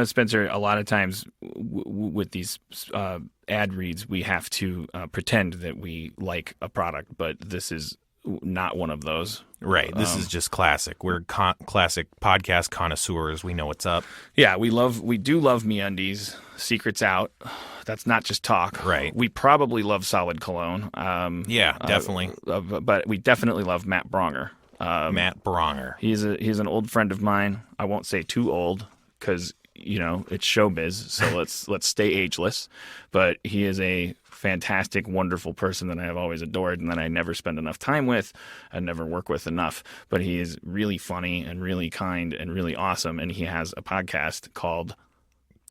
Spencer, a lot of times with these ad reads, we have to pretend that we like a product, but this is not one of those. Right. This is just classic. We're classic podcast connoisseurs. We know what's up. Yeah, we do love MeUndies. Secrets Out. That's not just talk. Right. We probably love Solid Cologne. Yeah, definitely. But we definitely love Matt Bronger. Matt Bronger. He's an old friend of mine. I won't say too old because it's showbiz. So let's stay ageless. But he is a fantastic, wonderful person that I have always adored and that I never spend enough time with and never work with enough. But he is really funny and really kind and really awesome. And he has a podcast called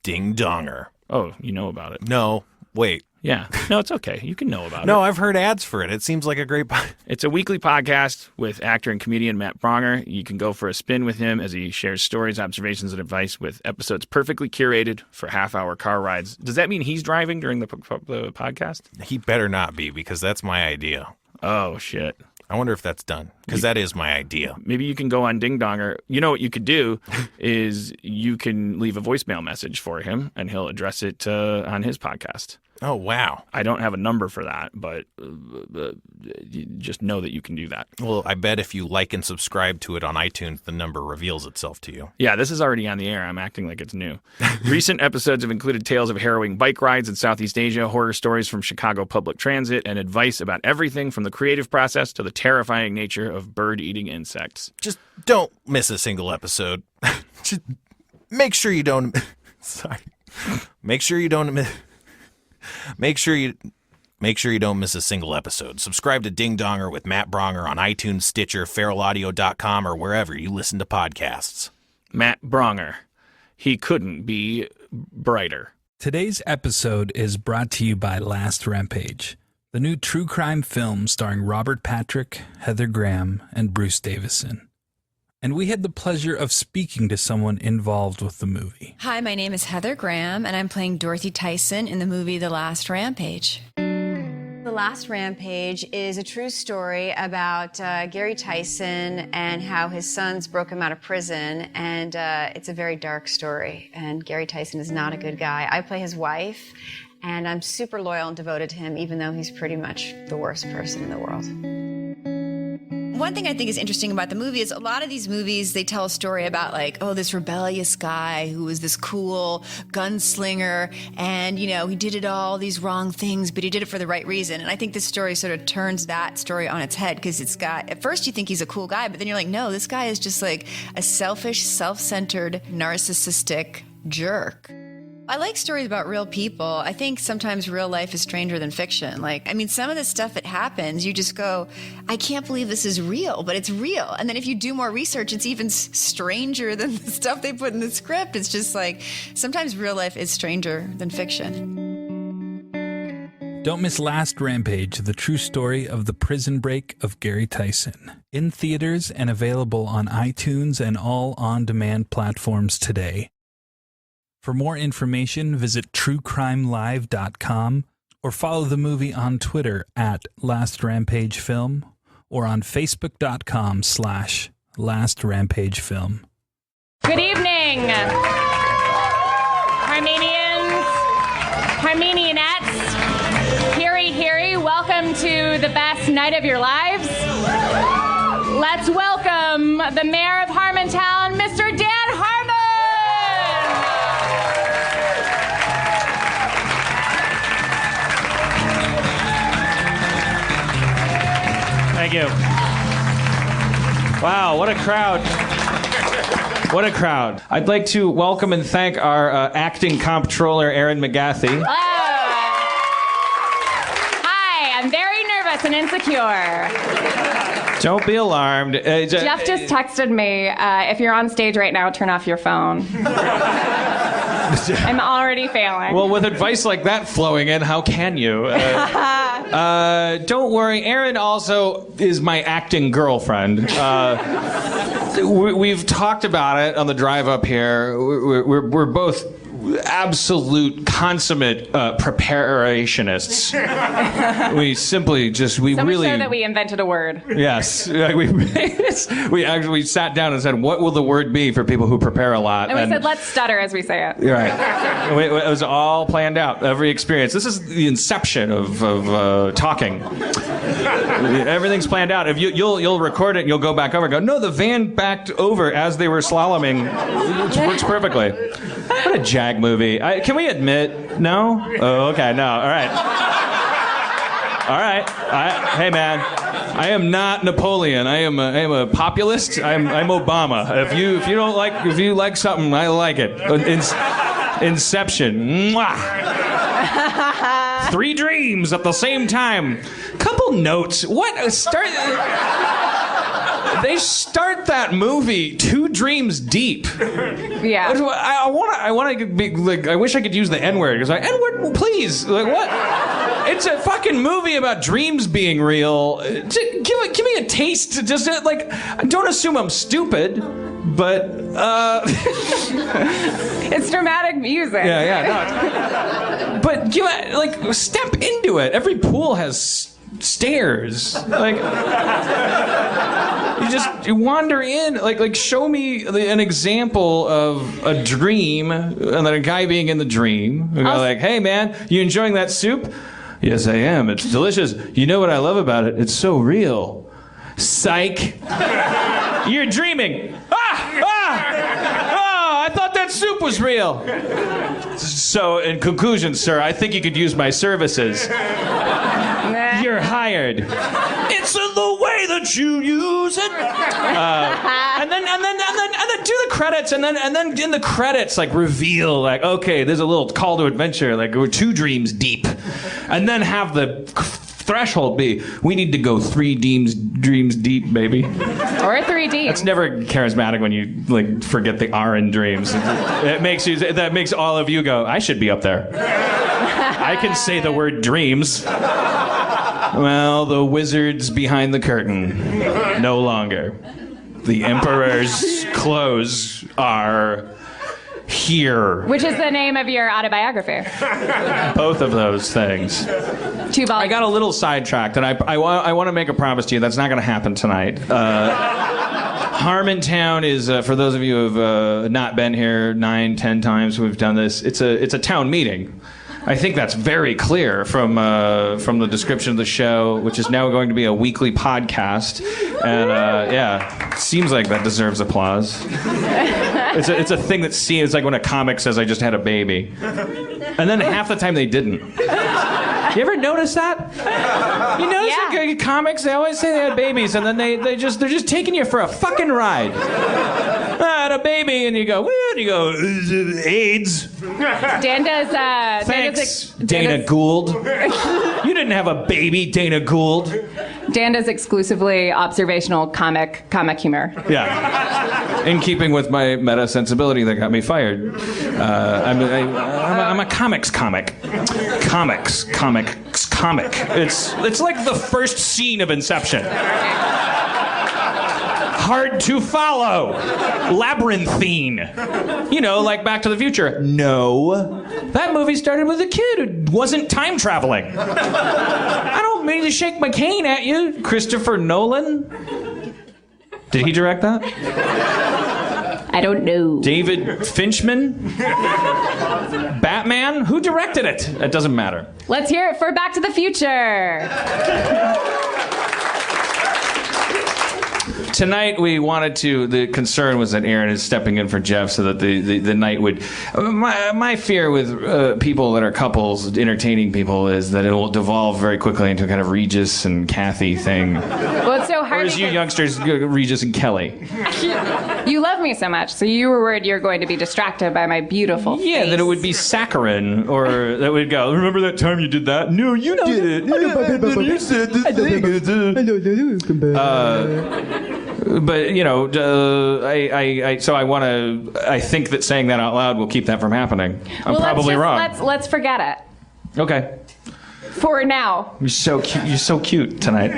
Ding Donger. Oh, you know about it? No, wait. Yeah. No, it's okay. You can know about it. No, I've heard ads for it. It seems like a great It's a weekly podcast with actor and comedian Matt Bronger. You can go for a spin with him as he shares stories, observations, and advice with episodes perfectly curated for half-hour car rides. Does that mean he's driving during the podcast? He better not be, because that's my idea. Oh, shit. I wonder if that's done, because that is my idea. Maybe you can go on Ding Donger. You know what you could do is you can leave a voicemail message for him, and he'll address it on his podcast. Oh, wow. I don't have a number for that, but you just know that you can do that. Well, I bet if you like and subscribe to it on iTunes, the number reveals itself to you. Yeah, this is already on the air. I'm acting like it's new. Recent episodes have included tales of harrowing bike rides in Southeast Asia, horror stories from Chicago public transit, and advice about everything from the creative process to the terrifying nature of bird-eating insects. Just don't miss a single episode. Just make sure you don't... Sorry. Make sure you don't miss a single episode. Subscribe to Ding Donger with Matt Bronger on iTunes, Stitcher, feralaudio.com, or wherever you listen to podcasts. Matt Bronger. He couldn't be brighter. Today's episode is brought to you by Last Rampage, the new true crime film starring Robert Patrick, Heather Graham, and Bruce Davison. And we had the pleasure of speaking to someone involved with the movie. Hi, my name is Heather Graham, and I'm playing Dorothy Tyson in the movie The Last Rampage. The Last Rampage is a true story about Gary Tyson and how his sons broke him out of prison, and it's a very dark story, and Gary Tyson is not a good guy. I play his wife, and I'm super loyal and devoted to him, even though he's pretty much the worst person in the world. One thing I think is interesting about the movie is a lot of these movies, they tell a story about this rebellious guy who was this cool gunslinger and, he did all these wrong things, but he did it for the right reason. And I think this story sort of turns that story on its head because at first you think he's a cool guy, but then you're like, no, this guy is just like a selfish, self-centered, narcissistic jerk. I like stories about real people. I think sometimes real life is stranger than fiction. Some of the stuff that happens, you just go, I can't believe this is real, but it's real. And then if you do more research, it's even stranger than the stuff they put in the script. It's just sometimes real life is stranger than fiction. Don't miss Last Rampage, the true story of the prison break of Gary Tyson. In theaters and available on iTunes and all on-demand platforms today. For more information, visit truecrimelive.com or follow the movie on Twitter at Last Rampage Film or on Facebook.com/Last Rampage Film. Good evening, Harmonians, Harmonienettes, Hiri, welcome to the best night of your lives. Let's welcome the mayor of Harmontown, Mr. Dan Harmon. Thank you. Wow, what a crowd. What a crowd. I'd like to welcome and thank our acting comptroller, Erin McGathy. Hello. Hi, I'm very nervous and insecure. Don't be alarmed. Jeff just texted me, if you're on stage right now, turn off your phone. I'm already failing. Well, with advice like that flowing in, how can you? Don't worry, Erin also is my acting girlfriend. We've talked about it on the drive up here. We're both absolute consummate preparationists. We simply So really... much so that we invented a word. Yes. We actually sat down and said, what will the word be for people who prepare a lot? And we said, let's stutter as we say it. You're right. It was all planned out, every experience. This is the inception of talking. Everything's planned out. If you'll record it and you'll go back over and go, no, the van backed over as they were slaloming. It works perfectly. What a Jag movie. Can we admit? No? Oh, okay, no. All right. All right. Hey, man. I am not Napoleon. I am a populist. I'm Obama. If you like something, I like it. Inception. Mwah. 3 dreams at the same time. Couple notes. What? They start that movie 2 dreams deep. Yeah. I want to be like. I wish I could use the N-word because N-word, please. Like what? It's a fucking movie about dreams being real. Give me a taste. Just like, don't assume I'm stupid, but it's dramatic music. Yeah. No, but step into it. Every pool has stairs. Like you wander in. Like show me an example of a dream, and then a guy being in the dream. And go like, hey man, you enjoying that soup? Yes, I am. It's delicious. You know what I love about it? It's so real. Psych. You're dreaming. I thought that soup was real. So, in conclusion, sir, I think you could use my services. You're hired. It's in the way that you use it. And then do the credits, and then in the credits, like reveal, like, okay, there's a little call to adventure, like we're 2 dreams deep, and then have the threshold be, we need to go 3 dreams deep, baby. Or 3D. It's never charismatic when you like forget the R in dreams. That makes all of you go, I should be up there. I can say the word dreams. Well, the wizard's behind the curtain. No longer. The emperor's clothes are here. Which is the name of your autobiography. Both of those things. 2 volumes. I got a little sidetracked, and I want to make a promise to you that's not going to happen tonight. Harmontown is, for those of you who have not been here 9-10 times we've done this, it's a town meeting. I think that's very clear from the description of the show, which is now going to be a weekly podcast. And it seems like that deserves applause. It's a thing that seems like when a comic says, I just had a baby. And then half the time they didn't. You ever notice that? You notice that comics, they always say they had babies, and then they're just taking you for a fucking ride. I had a baby, and you go, AIDS. Dan does, Thanks, Dana Gould. You didn't have a baby, Dana Gould. Dan does exclusively observational comic humor. Yeah. In keeping with my meta sensibility that got me fired. I'm a comics comic. Comics comic. It's like the first scene of Inception. Hard to follow. Labyrinthine. You know, like Back to the Future. No. That movie started with a kid who wasn't time traveling. I don't mean to shake my cane at you, Christopher Nolan. Did he direct that? I don't know. David Finchman? Batman? Who directed it? It doesn't matter. Let's hear it for Back to the Future. Tonight we wanted to, the concern was that Aaron is stepping in for Jeff so that the night would, my fear with people that are couples, entertaining people, is that it will devolve very quickly into a kind of Regis and Kathy thing. Well, it's so hard. Whereas you youngsters, Regis and Kelly. You love me so much, so you were worried you're going to be distracted by my beautiful face. Yeah, that it would be saccharine, or that would go, remember that time you did that? No, you did it. You said the thing. But you know, I think that saying that out loud will keep that from happening. I'm probably wrong. Let's forget it. Okay. For now. You're so cute. You're so cute tonight.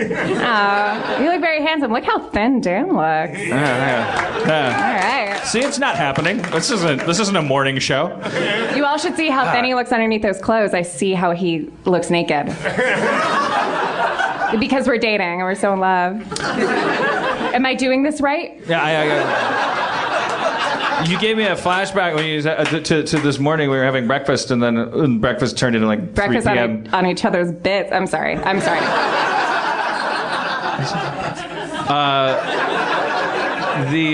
You look very handsome. Look how thin Dan looks. All right. See, it's not happening. This isn't a morning show. You all should see how thin he looks underneath those clothes. I see how he looks naked. Because we're dating and we're so in love. Am I doing this right? Yeah, you gave me a flashback when you to this morning. We were having breakfast, and then breakfast turned into like breakfast 3 p.m. on each other's bits. I'm sorry. We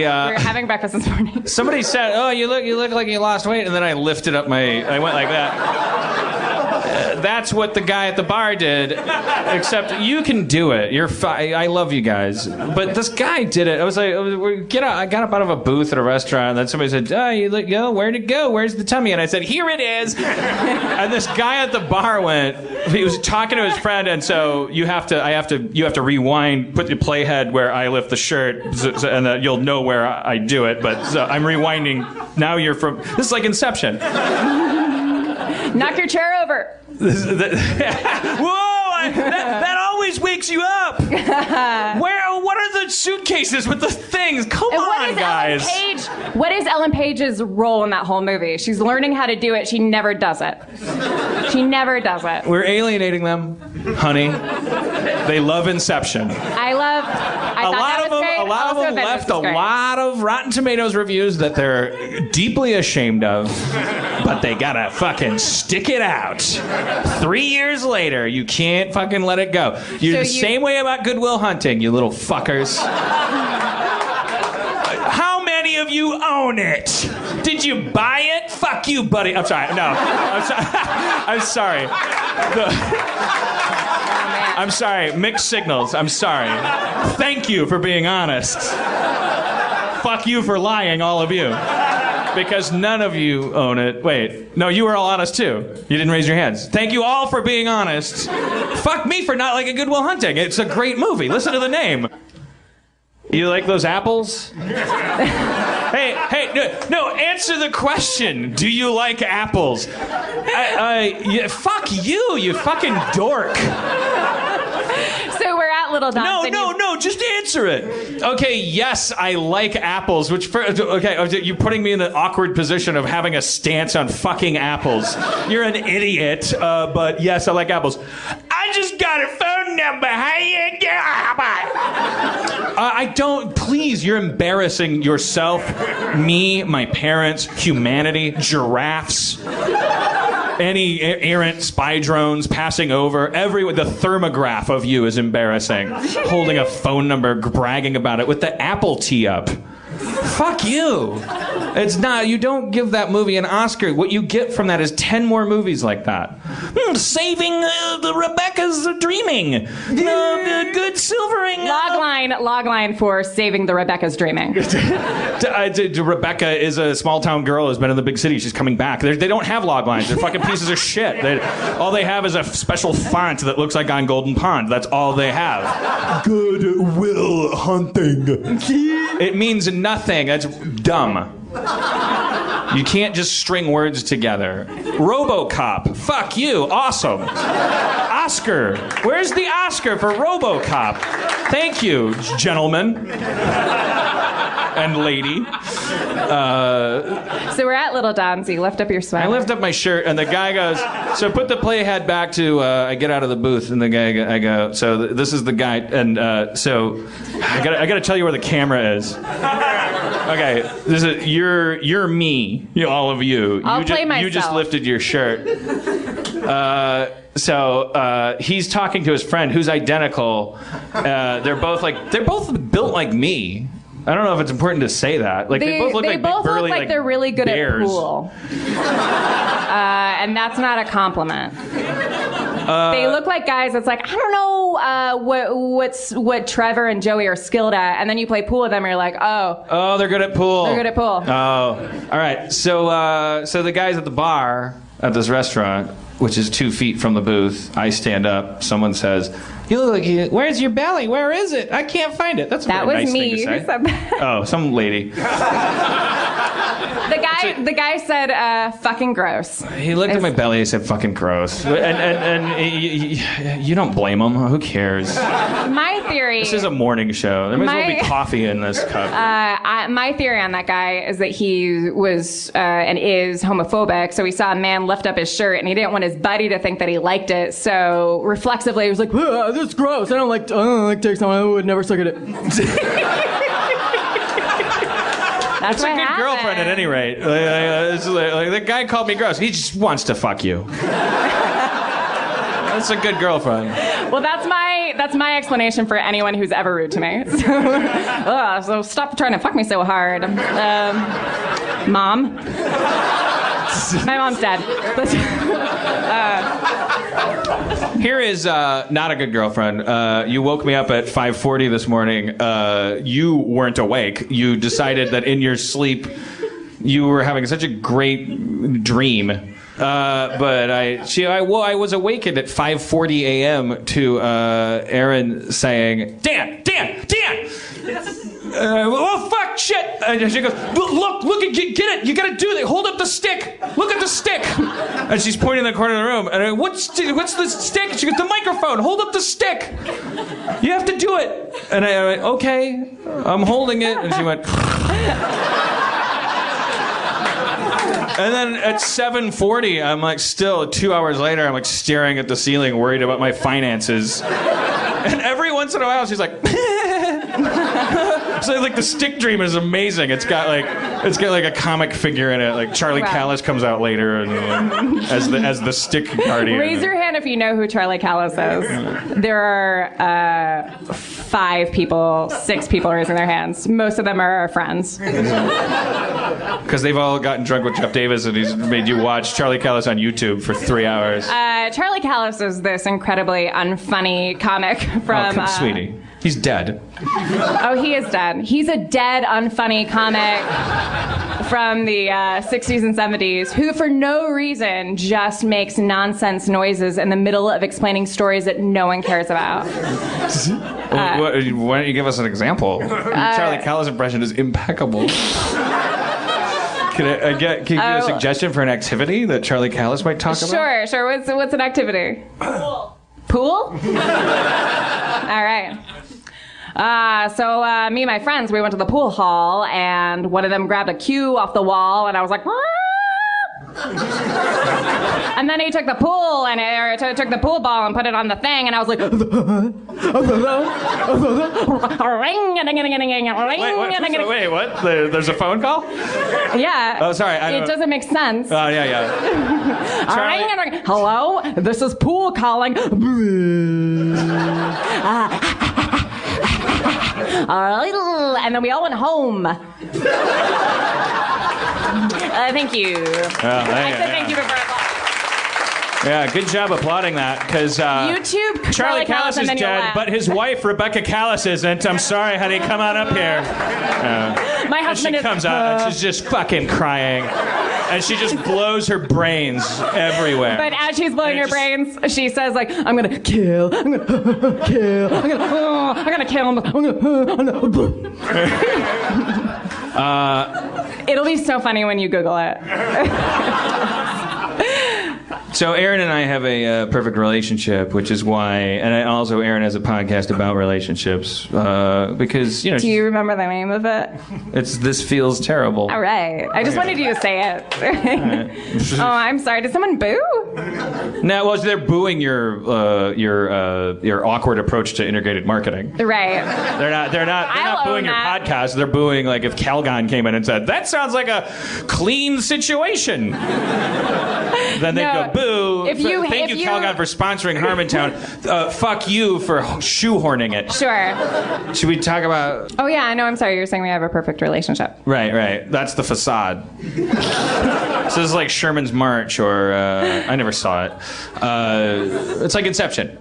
were having breakfast this morning. Somebody said, "Oh, you look like you lost weight," and then I lifted up I went like that. That's what the guy at the bar did, except you can do it. I love you guys, but this guy did it. I was like, I got up out of a booth at a restaurant, and then somebody said, "Oh, where'd it go? Where's the tummy?" And I said, "Here it is." And this guy at the bar he was talking to his friend, and so you have to rewind, put the playhead where I lift the shirt, and you'll know where I do it. But so I'm rewinding. Now this is like Inception. Knock your chair over. Whoa! That always wakes you up. What are the suitcases with the things? Come on, guys. What is Ellen Page's role in that whole movie? She's learning how to do it. She never does it. We're alienating them, honey. They love Inception. A lot of them left a lot of Rotten Tomatoes reviews that they're deeply ashamed of, but they gotta fucking stick it out. 3 years later, you can't fucking let it go. You're the same way about Good Will Hunting, you little fuckers. How many of you own it? Did you buy it? Fuck you, buddy. I'm sorry. No. I'm sorry. I'm sorry. Mixed signals. I'm sorry. Thank you for being honest. Fuck you for lying, all of you. Because none of you own it. Wait. No, you were all honest too. You didn't raise your hands. Thank you all for being honest. Fuck me for not liking Good Will Hunting. It's a great movie. Listen to the name. You like those apples? Hey, no, answer the question. Do you like apples? Fuck you, you fucking dork. So we're at Little Don's. No, just answer it. Okay, yes, I like apples, you're putting me in the awkward position of having a stance on fucking apples. You're an idiot, but yes, I like apples. I just got a phone number. How you get? I don't. Please, you're embarrassing yourself, me, my parents, humanity, giraffes, any errant spy drones passing over. The thermograph of you is embarrassing. Holding a phone number, bragging about it with the Apple tee up. Fuck you. It's not. You don't give that movie an Oscar. What you get from that is 10 more movies like that. Saving the Rebecca's dreaming. Good silvering. Logline for saving the Rebecca's dreaming. Rebecca is a small town girl who's been in the big city. She's coming back. They don't have log lines. They're fucking pieces of shit. All they have is a special font that looks like on Golden Pond. That's all they have. Good Will Hunting. It means nothing. That's dumb. You can't just string words together. RoboCop. Fuck you. Awesome. Oscar. Where's the Oscar for RoboCop? Thank you, gentlemen. And lady. So we're at Little Don's. You lift up your sweater. I lift up my shirt, and the guy goes, so put the playhead back to, I get out of the booth, and the guy, I go, so this is the guy, and so I gotta tell you where the camera is. Okay, you're me, all of you. I'll play myself. You just lifted your shirt. So he's talking to his friend who's identical. They're both built like me. I don't know if it's important to say that. Like they both look like they're really good bears. at pool. And that's not a compliment. They look like guys that's like, I don't know what Trevor and Joey are skilled at, and then you play pool with them and you're like, oh, they're good at pool. They're good at pool. Oh, all right. So the guys at the bar at this restaurant, which is 2 feet from the booth, I stand up. Someone says, "You look like you. Where's your belly? Where is it? I can't find it." That's a that really was nice me. thing to say. Oh, some lady. The guy guy said, fucking gross. He looked at my belly and said, fucking gross. And you don't blame him. Who cares? My theory... This is a morning show. There might as well be coffee in this cup. My theory on that guy is that he was and is homophobic, so he saw a man lift up his shirt and he didn't want his buddy to think that he liked it, so reflexively he was like, this is gross. I don't like dicks. I would never suck at it. That's a good girlfriend at any rate. The guy called me gross. He just wants to fuck you. That's a good girlfriend. Well, that's my explanation for anyone who's ever rude to me. So stop trying to fuck me so hard. Mom. My mom's dead. Here is not a good girlfriend. You woke me up at 5:40 this morning. You weren't awake. You decided that in your sleep you were having such a great dream. But I was awakened at 5:40 a.m. to Aaron saying, Dan! Oh, fuck, shit! And she goes, look, get it! You gotta do that! Hold up the stick! Look at the stick! And she's pointing in the corner of the room, and I go, what's the stick? She goes, the microphone! Hold up the stick! You have to do it! And I went, okay, I'm holding it. And she went... And then at 7:40, I'm like, still 2 hours later, I'm like staring at the ceiling, worried about my finances. And every once in a while, she's like, so like the stick dream is amazing. It's got like a comic figure in it. Like Charlie Callis comes out later and as the stick guardian. Raise your hand if you know who Charlie Callis is. There are 6 people raising their hands. Most of them are our friends. Because they've all gotten drunk with Jeff Davis and he's made you watch Charlie Callis on YouTube for 3 hours. Charlie Callis is this incredibly unfunny comic from... Oh, sweetie. He's dead. Oh, he is dead. He's a dead, unfunny comic from the 60s and 70s who, for no reason, just makes nonsense noises in the middle of explaining stories that no one cares about. Why don't you give us an example? Charlie Callis' impression is impeccable. Can you give a suggestion for an activity that Charlie Callis might talk about? Sure. What's an activity? Pool? All right. So me and my friends, we went to the pool hall, and one of them grabbed a cue off the wall, and I was like, and then he took the pool took the pool ball and put it on the thing, and I was like, wait, what? There's a phone call? Yeah. Oh, sorry. It doesn't make sense. Oh, yeah. Hello, this is pool calling. And then we all went home. Thank you. I said thank you before I applaud. Yeah, good job applauding that, because YouTube Charlie Callis is dead, but his wife Rebecca Callis isn't. I'm sorry, honey. Come on up here. My husband and she comes out and she's just fucking crying, and she just blows her brains everywhere. But as she's blowing her brains, she says like, "I'm gonna kill. I'm gonna kill. I'm gonna kill him. It'll be so funny when you Google it." So Aaron and I have a perfect relationship, which is why, and also Aaron has a podcast about relationships, because, you know. Do you remember the name of it? It's This Feels Terrible. All right. I just wanted you to say it. Right. Oh, I'm sorry. Did someone boo? No, well, they're booing your awkward approach to integrated marketing. Right. They're not booing your podcast. They're booing, like, if Calgon came in and said, "That sounds like a clean situation." Then they'd go, boo. Thank you, Calgon, for sponsoring Harmontown. Fuck you for shoehorning it. Sure. Should we talk about... Oh, yeah, I know. I'm sorry. You're saying we have a perfect relationship. Right. That's the facade. So this is like Sherman's March, or... I never saw it. It's like Inception.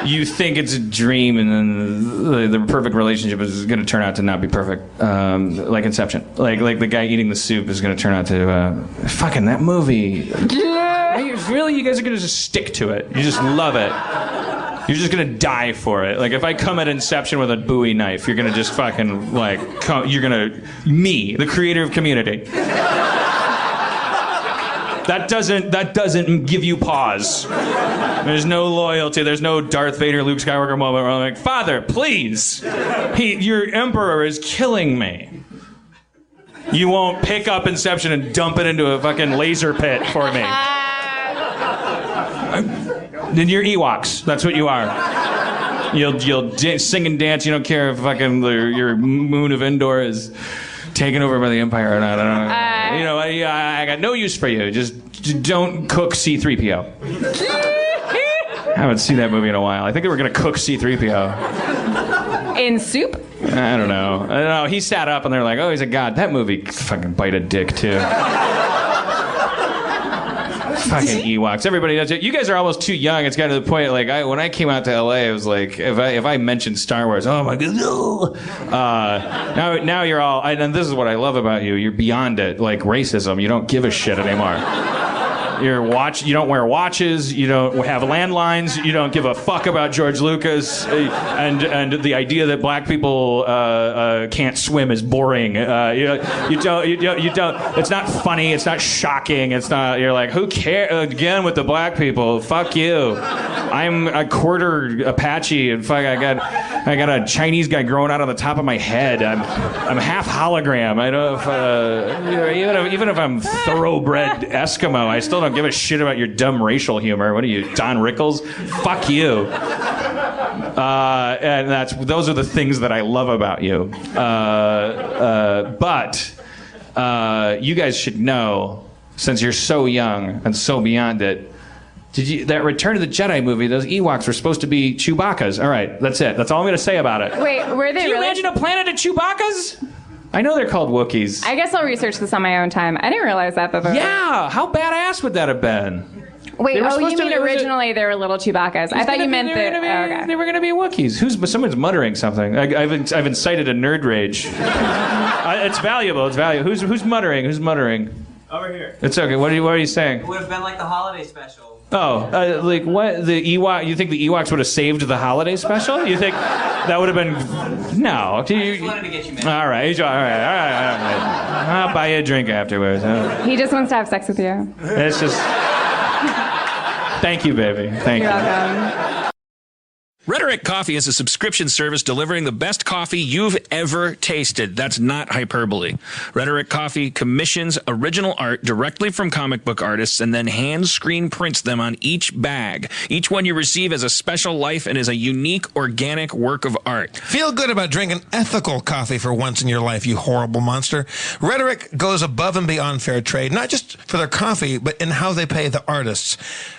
You think it's a dream, and then the perfect relationship is going to turn out to not be perfect. Like Inception. Like the guy eating the soup is going to turn out to... fucking that movie. Really? You guys are going to just stick to it. You just love it. You're just gonna die for it. Like if I come at Inception with a Bowie knife, you're gonna just fucking like me, the creator of Community. That doesn't give you pause. There's no loyalty. There's no Darth Vader, Luke Skywalker moment where I'm like, Father, please, your Emperor is killing me. You won't pick up Inception and dump it into a fucking laser pit for me. Then you're Ewoks. That's what you are. You'll sing and dance. You don't care if fucking your moon of Endor is taken over by the Empire or not. I got no use for you. Just don't cook C-3PO. I haven't seen that movie in a while. I think they were going to cook C-3PO. In soup? I don't know. He sat up and they're like, oh, he's a god. That movie fucking bite a dick, too. Fucking Ewoks. Everybody does it. You guys are almost too young. It's gotten to the point, like, when I came out to LA, it was like, if I mentioned Star Wars, oh my God, no. Now you're all, and this is what I love about you. You're beyond it, like racism. You don't give a shit anymore. You don't wear watches. You don't have landlines. You don't give a fuck about George Lucas, and the idea that black people can't swim is boring. You don't. It's not funny. It's not shocking. It's not. You're like, who cares? Again with the black people. Fuck you. I'm a quarter Apache, and fuck, I got a Chinese guy growing out on the top of my head. I'm half hologram. I don't. Even if I'm thoroughbred Eskimo, I still don't give a shit about your dumb racial humor. What are you, Don Rickles? Fuck you. And those are the things that I love about you. But you guys should know, since you're so young and so beyond it, that Return of the Jedi movie, those Ewoks were supposed to be Chewbacca's. All right, that's it. That's all I'm going to say about it. Wait, were they Can you really? imagine a planet of Chewbacca's? I know they're called Wookiees. I guess I'll research this on my own time. I didn't realize that before. Yeah, how badass would that have been? Wait, They were you supposed to- mean it was originally they were little Chewbaccas? I thought you meant that. Okay. They were going to be Wookiees. Someone's muttering something. I've incited a nerd rage. It's valuable. It's valuable. Who's muttering? Who's muttering? Over here. It's okay. What are you saying? It would have been like the holiday special. Oh, like what? The Ewok? You think the Ewoks would have saved the holiday special? You think that would have been? No. I just wanted to get you mad. All right. I'll buy you a drink afterwards. He just wants to have sex with you. It's just. Thank you, baby. Thank You're you. welcome. Rhetoric Coffee is a subscription service delivering the best coffee you've ever tasted. That's not hyperbole. Rhetoric Coffee commissions original art directly from comic book artists and then hand screen prints them on each bag. Each one you receive has a special life and is a unique organic work of art. Feel good about drinking ethical coffee for once in your life, you horrible monster. Rhetoric goes above and beyond fair trade, not just for their coffee, but in how they pay the artists.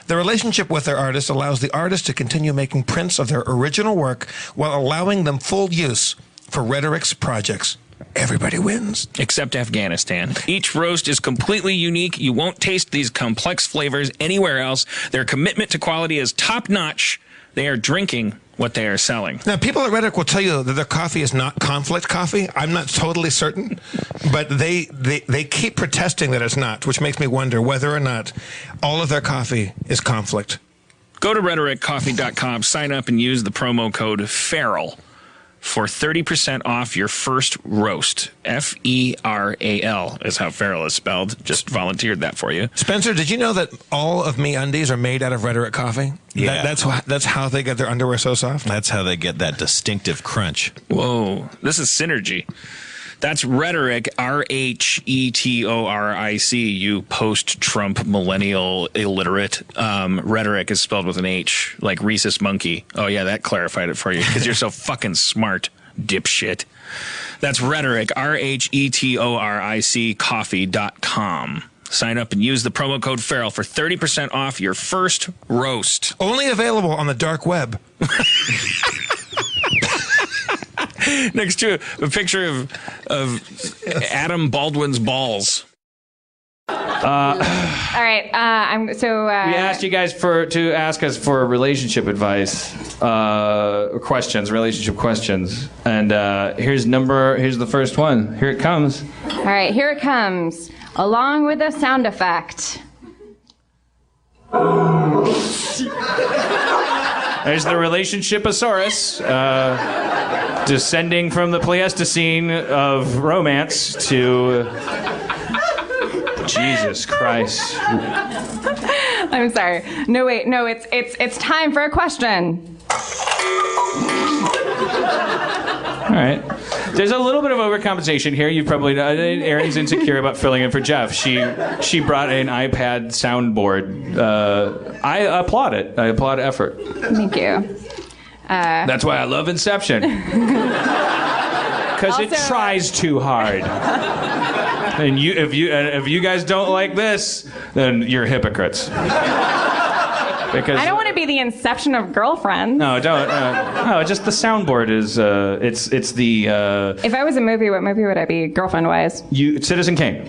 The relationship with their artists allows the artist to continue making prints of their original work while allowing them full use for Rhetoric's projects. Everybody wins. Except Afghanistan. Each roast is completely unique. You won't taste these complex flavors anywhere else. Their commitment to quality is top-notch. They are drinking what they are selling. Now, people at Rhetoric will tell you that their coffee is not conflict coffee. I'm not totally certain, but they keep protesting that it's not, which makes me wonder whether or not all of their coffee is conflict. Go to rhetoriccoffee.com, sign up, and use the promo code FERAL for 30% off your first roast. F-E-R-A-L is how feral is spelled. Just volunteered that for you. Spencer, did you know that all of me undies are made out of Rhetoric coffee? Yeah. That's how they get their underwear so soft? That's how they get that distinctive crunch. Whoa, this is synergy. That's Rhetoric, R-H-E-T-O-R-I-C, you post-Trump millennial illiterate. Rhetoric is spelled with an H, like rhesus monkey. Oh, yeah, that clarified it for you, because you're so fucking smart, dipshit. That's Rhetoric, R-H-E-T-O-R-I-C, coffee.com. Sign up and use the promo code FERAL for 30% off your first roast. Only available on the dark web. Next to a picture of Adam Baldwin's balls. All right. We We asked you guys to ask us for relationship advice, relationship questions, and here's the first one. Here it comes. All right, here it comes, along with a sound effect. There's the relationshiposaurus, descending from the Pleistocene of romance to Jesus Christ. I'm sorry. No, wait. No, it's time for a question. All right. There's a little bit of overcompensation here. You've probably Erin's insecure about filling in for Jeff. She brought an iPad soundboard. I applaud it. I applaud effort. Thank you. That's why I love Inception. Because it tries too hard. And if you guys don't like this, then you're hypocrites. Because I don't want to be the Inception of girlfriend. No, don't. No, just the soundboard is. It's the. If I was a movie, what movie would I be, girlfriend-wise? Citizen Kane.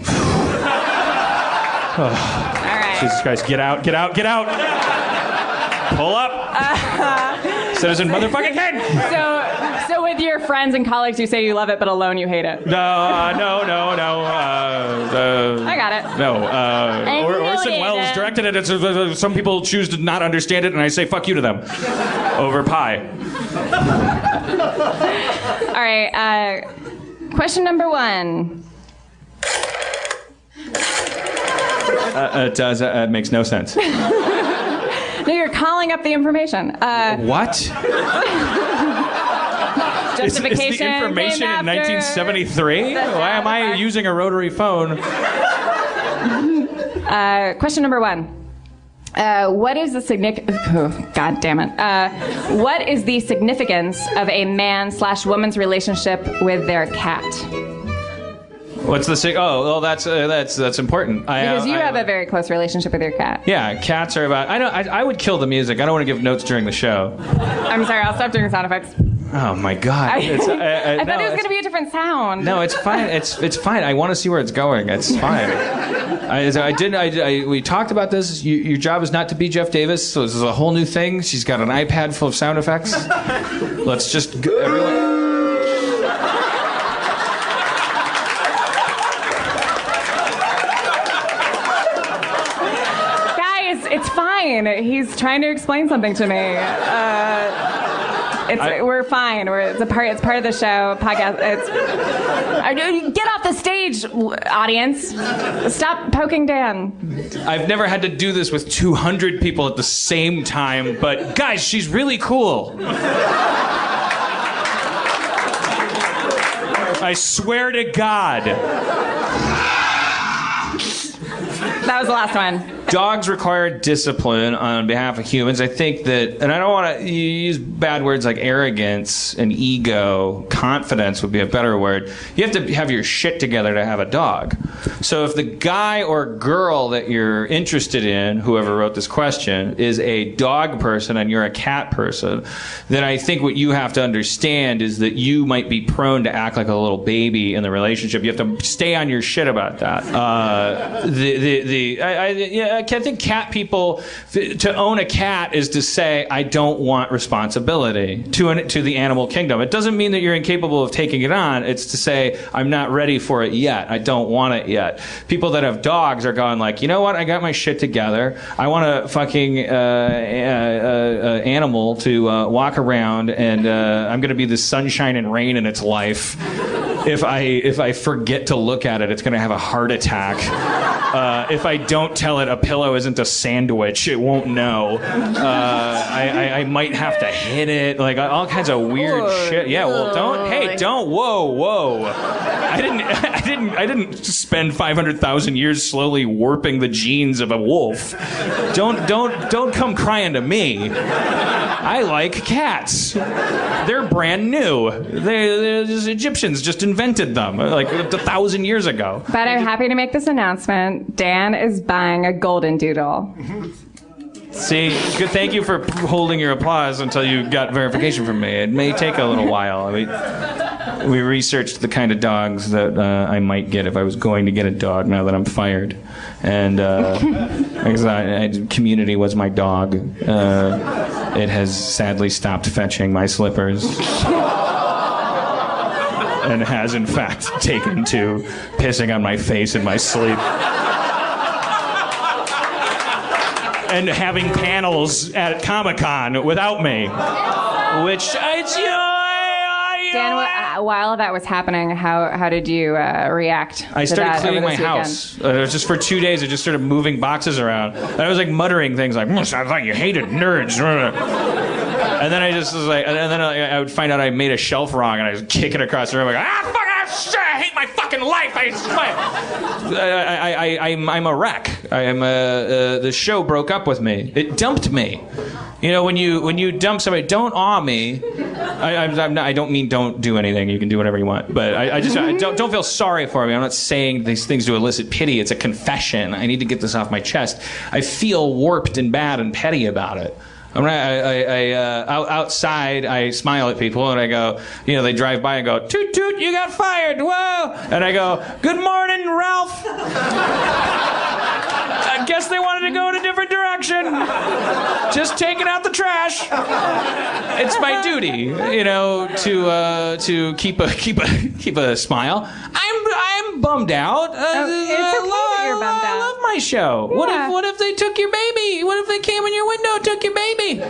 All right. Jesus Christ! Get out! Get out! Get out! Pull up. Citizen motherfucking Kane. So with your friends and colleagues, you say you love it, but alone you hate it. No. I got it. No. Orson Welles directed it. Some people choose to not understand it, and I say fuck you to them over pie. All right. Question number 1. It makes no sense. No, you're calling up the information. What? Justification. Is the information in 1973? Why am I using a rotary phone? Question number 1. What is the God damn it. What is the significance of a man/woman's relationship with their cat? What's the Oh, well, that's important. Because you have a very close relationship with your cat. Yeah, cats are about. I would kill the music. I don't want to give notes during the show. I'm sorry. I'll stop doing sound effects. Oh my God! I thought it was going to be a different sound. No, it's fine. It's fine. I want to see where it's going. It's fine. We talked about this. Your job is not to be Jeff Davis, so this is a whole new thing. She's got an iPad full of sound effects. Let's just go, everyone. It's fine. He's trying to explain something to me. We're fine. It's part of the show. Podcast. Get off the stage, audience. Stop poking Dan. I've never had to do this with 200 people at the same time, but guys, she's really cool. I swear to God. That was the last one. Dogs require discipline on behalf of humans. I think that, and I don't want to use bad words like arrogance and ego, confidence would be a better word. You have to have your shit together to have a dog. So if the guy or girl that you're interested in, whoever wrote this question, is a dog person and you're a cat person, then I think what you have to understand is that you might be prone to act like a little baby in the relationship. You have to stay on your shit about that. I think cat people, to own a cat is to say, I don't want responsibility to the animal kingdom. It doesn't mean that you're incapable of taking it on. It's to say, I'm not ready for it yet. I don't want it yet. People that have dogs are going like, you know what? I got my shit together. I want a fucking animal to walk around, and I'm going to be the sunshine and rain in its life. If I forget to look at it, it's going to have a heart attack. If I don't tell it a pillow isn't a sandwich, it won't know. I might have to hit it, like all kinds of weird shit. Yeah, well, don't. Whoa. I didn't spend 500,000 years slowly warping the genes of a wolf. Don't come crying to me. I like cats. They're brand new. The Egyptians just invented them like 1,000 years ago. But I'm happy to make this announcement. Dan is buying a golden doodle. See, good. Thank you for holding your applause until you got verification from me. It may take a little while. We researched the kind of dogs that I might get if I was going to get a dog now that I'm fired. And Community was my dog. It has sadly stopped fetching my slippers. And has, in fact, taken to pissing on my face in my sleep. and having panels at Comic-Con without me. Which Dan, while that was happening, how did you react? I to started that cleaning over my this weekend? house. It was just for 2 days. I just started moving boxes around. And I was like muttering things like, I thought you hated nerds. And then I just was like, and then I would find out I made a shelf wrong, and I was kicking across the room like, shit, I hate my fucking life. I'm a wreck. The show broke up with me. It dumped me. You know, when you dump somebody, don't awe me. I don't mean don't do anything. You can do whatever you want. But I don't feel sorry for me. I'm not saying these things to elicit pity. It's a confession. I need to get this off my chest. I feel warped and bad and petty about it. Outside, I smile at people and I go, they drive by and go, toot toot, you got fired, whoa! And I go, good morning, Ralph. I guess they wanted to go in a different direction. Just taking out the trash. It's my duty, to keep a smile. I'm bummed out. It's okay that you're bummed out. I love my show. Yeah. What if they took your baby? What if they came in your window and took your baby?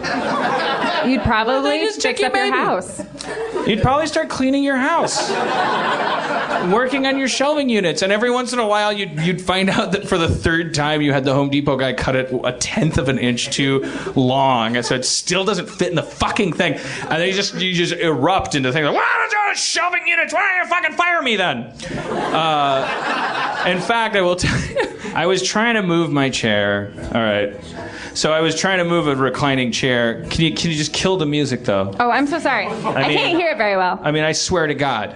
You'd probably just fix took up your your baby. house. You'd probably start cleaning your house, working on your shelving units, and every once in a while you'd find out that for the third time you had the Home Depot guy cut it 1/10 of an inch too long, and so it still doesn't fit in the fucking thing, and then you just erupt into things like, "What are you doing, shelving units? Why don't you fucking fire me then?" In fact, I will tell you, I was trying to move my chair. All right. So I was trying to move a reclining chair. Can you just kill the music, though? Oh, I'm so sorry. I can't hear it very well. I mean, I swear to God.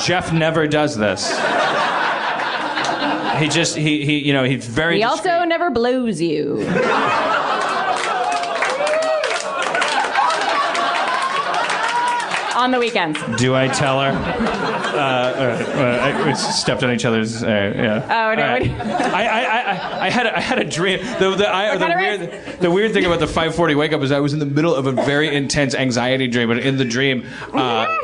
Jeff never does this. He's very He discreet. also never blows you. On the weekends. Do I tell her? We stepped on each other's. Yeah. Oh no! Right. I had a dream. The weird thing about the 5:40 wake up is I was in the middle of a very intense anxiety dream, but in the dream,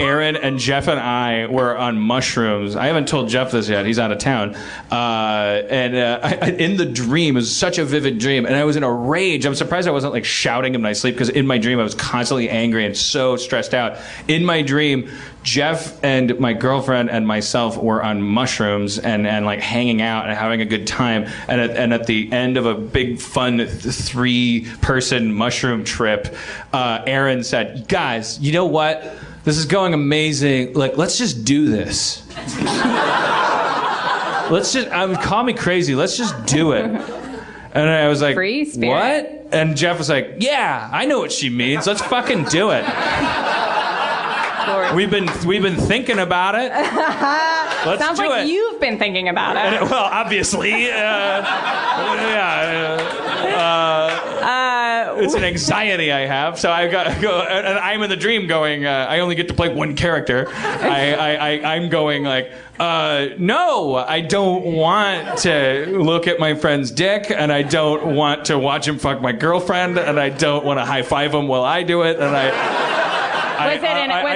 Aaron and Jeff and I were on mushrooms. I haven't told Jeff this yet; he's out of town. In the dream, it was such a vivid dream, and I was in a rage. I'm surprised I wasn't like shouting in my sleep, because in my dream I was constantly angry and so stressed out. In my dream, Jeff and my girlfriend and myself were on mushrooms and like hanging out and having a good time. And at the end of a big fun 3-person mushroom trip, Aaron said, "Guys, you know what? This is going amazing. Like, let's just do this. Call me crazy. Let's just do it." And I was like, Free spirit. "What?" And Jeff was like, "Yeah, I know what she means. Let's fucking do it." We've been thinking about it. Let's Sounds do like it. You've been thinking about it. Well, obviously, it's an anxiety I have. So I go, and I'm in the dream going. I only get to play one character. I'm going like, no, I don't want to look at my friend's dick, and I don't want to watch him fuck my girlfriend, and I don't want to high five him while I do it, and I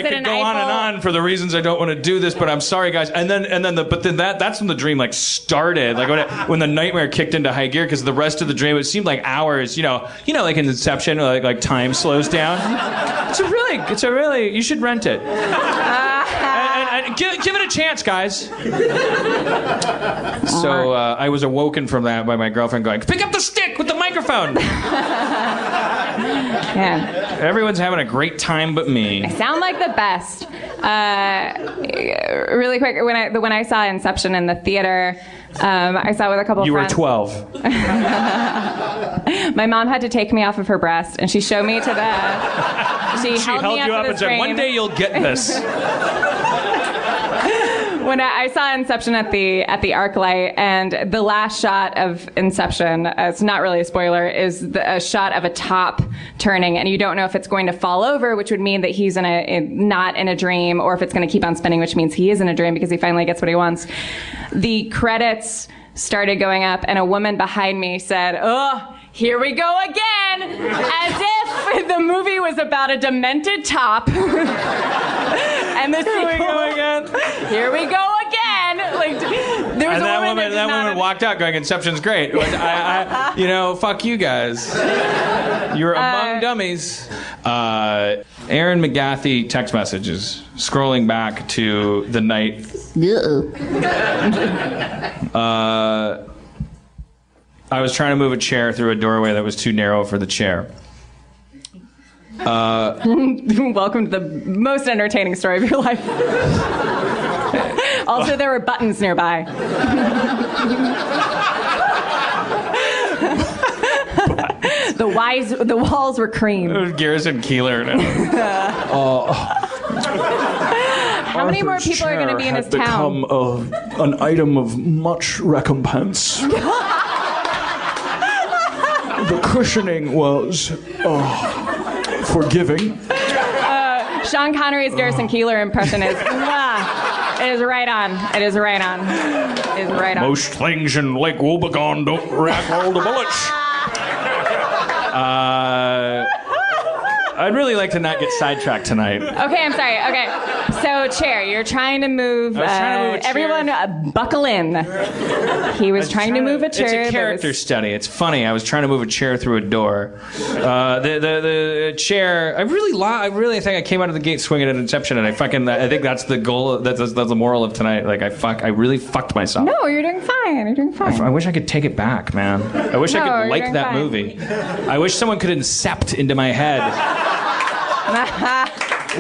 could go on and on for the reasons I don't want to do this, but I'm sorry, guys. That's when the dream like started, like when the nightmare kicked into high gear, because the rest of the dream, it seemed like hours. You know, like in Inception, like time slows down. It's a really, you should rent it. And give it a chance, guys. So I was awoken from that by my girlfriend going, "Pick up the stick with the microphone." Yeah. Everyone's having a great time but me. I sound like the best. Really quick, when I saw Inception in the theater, I saw it with a couple of friends. You were 12. My mom had to take me off of her breast, and she showed me to the. She held me you up and said, "One day you'll get this." When I saw Inception at the ArcLight, and the last shot of Inception, it's not really a spoiler, is a shot of a top turning, and you don't know if it's going to fall over, which would mean that he's not in a dream, or if it's going to keep on spinning, which means he is in a dream because he finally gets what he wants. The credits started going up, and a woman behind me said, "Oh, here we go again," as if the movie was about a demented top. And the sequel, here we go again. Like, there There was And a that woman woman, that did not- walked out going, Inception's great. Fuck you guys. You're among dummies. Aaron McGathy text messages. Scrolling back to the night. I was trying to move a chair through a doorway that was too narrow for the chair. Welcome to the most entertaining story of your life. Also, there were buttons nearby. The walls were cream. It was Garrison Keillor. How many more people are going to be in his town? An item of much recompense. The cushioning was forgiving. Sean Connery's Garrison Keillor impression is, it is right on. It is right on. It is right on. Most things in Lake Wobegon don't react well to bullets. I'd really like to not get sidetracked tonight. Okay, I'm sorry. Okay, so chair. You're trying to move. I was trying to move a chair. Everyone, buckle in. He was trying to move a chair. It's a character study. It's funny. I was trying to move a chair through a door. The chair. I really think I came out of the gate swinging at Inception, and I think that's the goal. That's the moral of tonight. Like I really fucked myself. No, you're doing fine. You're doing fine. I wish I could take it back, man. I wish I could like that fine. movie. I wish someone could incept into my head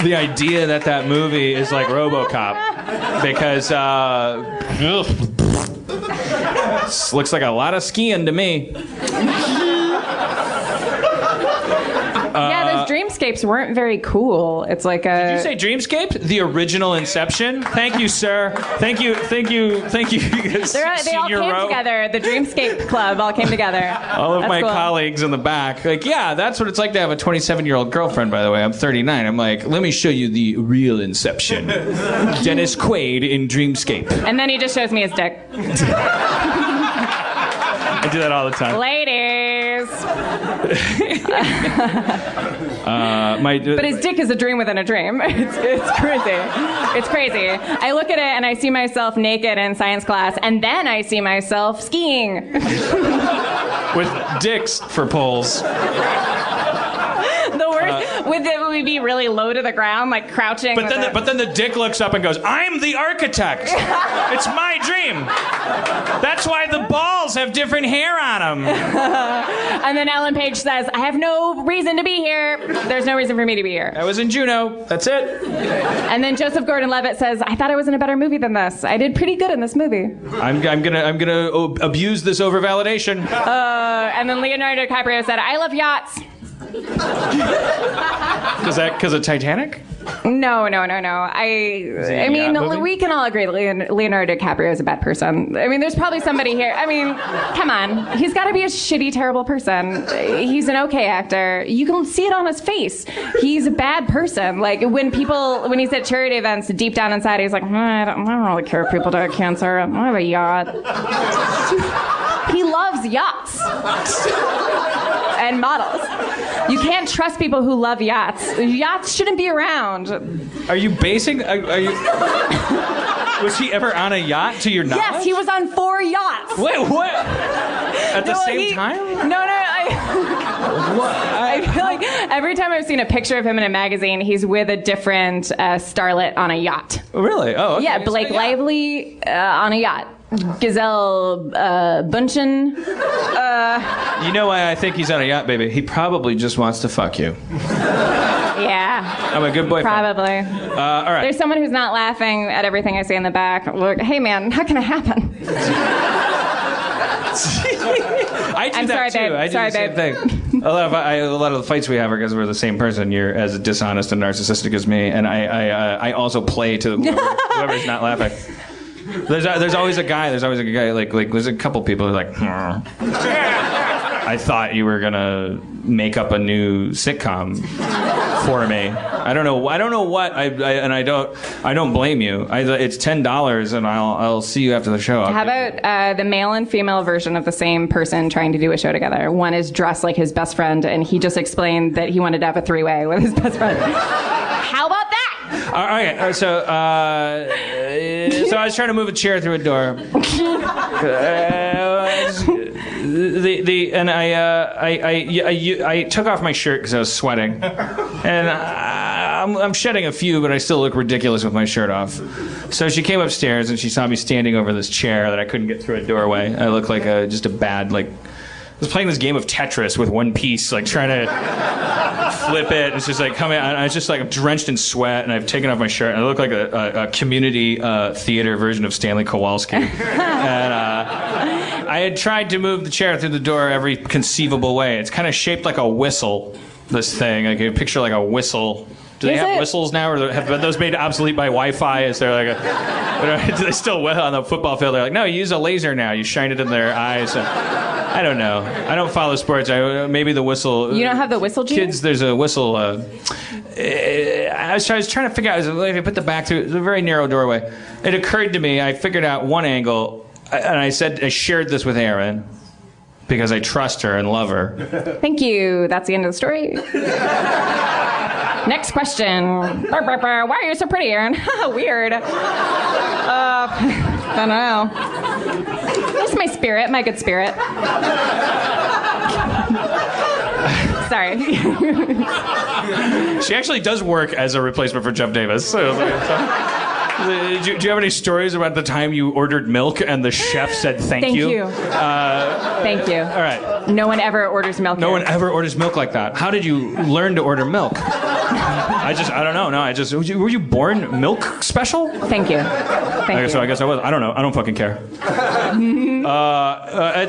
the idea that movie is like RoboCop, because looks like a lot of skiing to me. Yeah, those dreamscapes weren't very cool. It's like a. Did you say Dreamscape? The original Inception? Thank you, sir. Thank you. They all came together. The Dreamscape Club all came together. All of my cool. colleagues in the back. Like, yeah, that's what it's like to have a 27-year-old girlfriend, by the way. I'm 39. I'm like, let me show you the real Inception. Dennis Quaid in Dreamscape. And then he just shows me his dick. I do that all the time. Ladies. But his dick is a dream within a dream. It's crazy. It's crazy. I look at it and I see myself naked in science class, and then I see myself skiing. With dicks for poles. The worst would we be really low to the ground, like crouching. But then the dick looks up and goes, "I'm the architect. It's my dream. That's why the balls have different hair on them." And then Ellen Page says, "I have no reason to be here. There's no reason for me to be here." I was in Juno. That's it. And then Joseph Gordon-Levitt says, "I thought I was in a better movie than this. I did pretty good in this movie." I'm gonna abuse this over validation. And then Leonardo DiCaprio said, "I love yachts." Is that because of Titanic? No. I mean, yacht movie? we can all agree that Leonardo DiCaprio is a bad person. I mean, there's probably somebody here. I mean, come on. He's got to be a shitty, terrible person. He's an okay actor. You can see it on his face. He's a bad person. Like, when he's at charity events, deep down inside, he's like, I don't really care if people die of cancer. I have a yacht. He loves yachts. And models. You can't trust people who love yachts. Yachts shouldn't be around. Are you basing? Are you? Was he ever on a yacht? To your knowledge? Yes, he was on 4 yachts. Wait, what? At the same time? No. I feel like every time I've seen a picture of him in a magazine, he's with a different starlet on a yacht. Really? Oh, okay. Yeah, Blake Lively on a yacht. Giselle Bundchen. You know why I think he's on a yacht, baby? He probably just wants to fuck you. Yeah. I'm a good boyfriend. Probably. All right. There's someone who's not laughing at everything I say in the back. Look, hey man, how can it happen? I do I'm that sorry, too. babe. I do Sorry, the same babe. thing. A lot of the fights we have are because we're the same person. You're as dishonest and narcissistic as me, and I also play to whoever's not laughing. There's always a guy. There's always a guy. Like there's a couple people who are like, I thought you were gonna make up a new sitcom for me. I don't know what. I don't blame you. It's $10, and I'll see you after the show. How about the male and female version of the same person trying to do a show together? One is dressed like his best friend, and he just explained that he wanted to have a 3-way with his best friend. How about that? All right. So So I was trying to move a chair through a door. I took off my shirt because I was sweating, and I'm shedding a few, but I still look ridiculous with my shirt off. So she came upstairs and she saw me standing over this chair that I couldn't get through a doorway. I looked like just a bad I was playing this game of Tetris with one piece, like trying to flip it. It's just like coming. I was just like drenched in sweat, and I've taken off my shirt. And I look like a community theater version of Stanley Kowalski. And I had tried to move the chair through the door every conceivable way. It's kind of shaped like a whistle. This thing, like you picture like a whistle. Do they have whistles now, or have those made obsolete by Wi-Fi? Is there like do they still on the football field? They're like, no, you use a laser now. You shine it in their eyes. I don't know. I don't follow sports. Maybe the whistle. You don't have the whistle gene? Kids, there's a whistle. I was trying to figure out. If I put the back through, it's a very narrow doorway. It occurred to me. I figured out one angle, and I shared this with Erin because I trust her and love her. Thank you. That's the end of the story. Next question. Why are you so pretty, Erin? Weird. I don't know. Just my spirit, my good spirit. Sorry. She actually does work as a replacement for Jeff Davis. So, do you have any stories about the time you ordered milk and the chef said thank you? Thank you. All right. No one ever orders milk. No one ever orders milk like that. How did you learn to order milk? I don't know. No, were you born milk special? Thank you. Thank you. So I guess I was. I don't know. I don't fucking care. I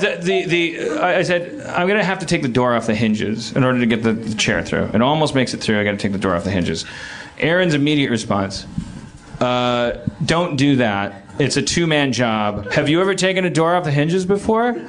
said, I'm going to have to take the door off the hinges in order to get the chair through. It almost makes it through. I got to take the door off the hinges. Erin's immediate response, don't do that. It's a two-man job. Have you ever taken a door off the hinges before?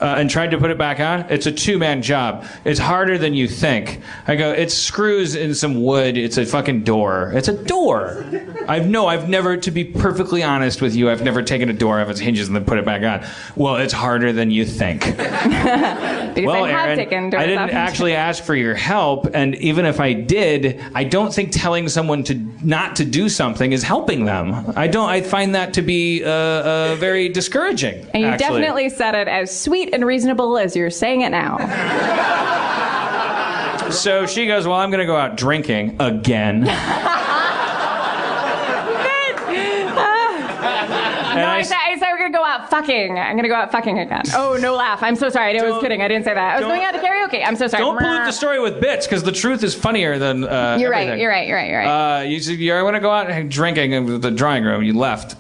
And tried to put it back on? It's a two-man job. It's harder than you think. I go, it's screws in some wood. It's a fucking door. It's a door. I've never, to be perfectly honest with you, I've never taken a door off its hinges and then put it back on. Well, it's harder than you think. Well, Erin, I didn't actually ask for your help, and even if I did, I don't think telling someone not to do something is helping them. I find that to be very discouraging. And you definitely said it as sweet and reasonable as you're saying it now. So she goes, well, I'm going to go out drinking again. I said we're going to go out fucking. I'm going to go out fucking again. Oh, no laugh. I'm so sorry. I was kidding. I didn't say that. I was going out to karaoke. I'm so sorry. Don't pollute the story with bits, because the truth is funnier than You're right. You're right. You said, I want to go out and drinking in the drawing room. You left.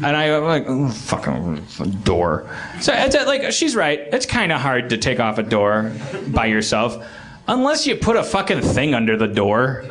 And I'm like, oh, fucking door. So it's like, she's right. It's kind of hard to take off a door by yourself. Unless you put a fucking thing under the door.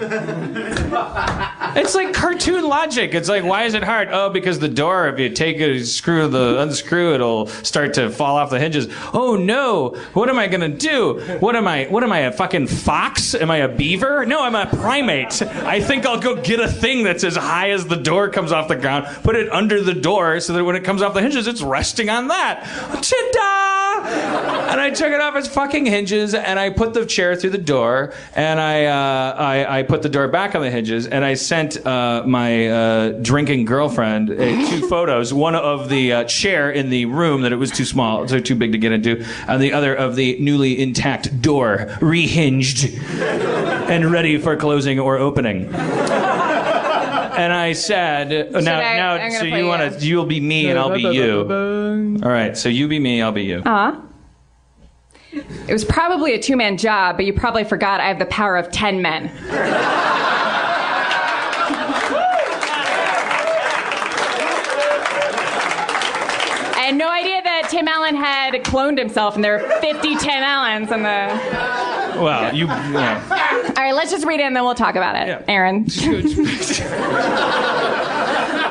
It's like cartoon logic. It's like, why is it hard? Oh, because the door, if you take it, unscrew, it'll start to fall off the hinges. Oh no, what am I gonna do? What am I, a fucking fox? Am I a beaver? No, I'm a primate. I think I'll go get a thing that's as high as the door comes off the ground, put it under the door so that when it comes off the hinges, it's resting on that. Ta-da! And I took it off its fucking hinges, and I put the chair through the door, and I put the door back on the hinges, and I sent my drinking girlfriend 2 photos, one of the chair in the room that it was too small, so too big to get into, and the other of the newly intact door, rehinged and ready for closing or opening. And I said, you'll be me and I'll be you. All right, so you be me, I'll be you. It was probably a two-man job, but you probably forgot I have the power of 10 men. I had no idea that Tim Allen had cloned himself, and there are 50 Tim Allens in the... Well, you... All right, let's just read it, and then we'll talk about it. Yeah. Aaron.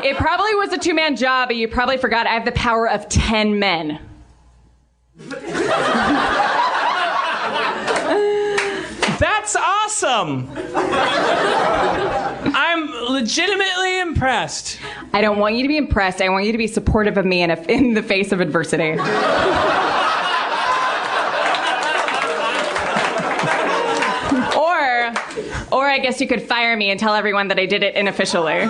It probably was a two-man job, but you probably forgot I have the power of 10 men. That's awesome. I'm legitimately impressed. I don't want you to be impressed. I want you to be supportive of me in the face of adversity. Or I guess you could fire me and tell everyone that I did it unofficially.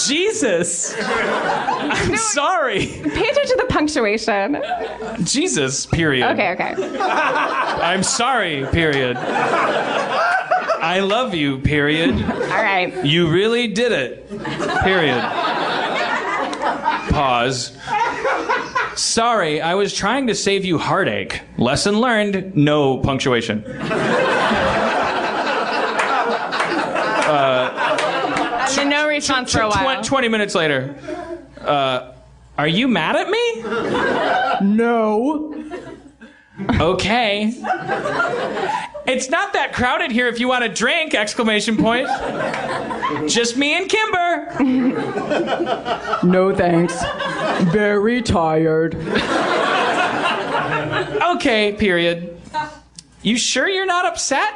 Jesus. I'm sorry. Pay attention to the punctuation. Jesus, period. Okay. I'm sorry, period. I love you, period. All right. You really did it, period. Pause. Sorry, I was trying to save you heartache. Lesson learned, no punctuation. And no response for a while. 20 minutes later. Are you mad at me? No. Okay. It's not that crowded here if you want a drink! Exclamation point. Just me and Kimber. No thanks. Very tired. Okay, period. You sure you're not upset?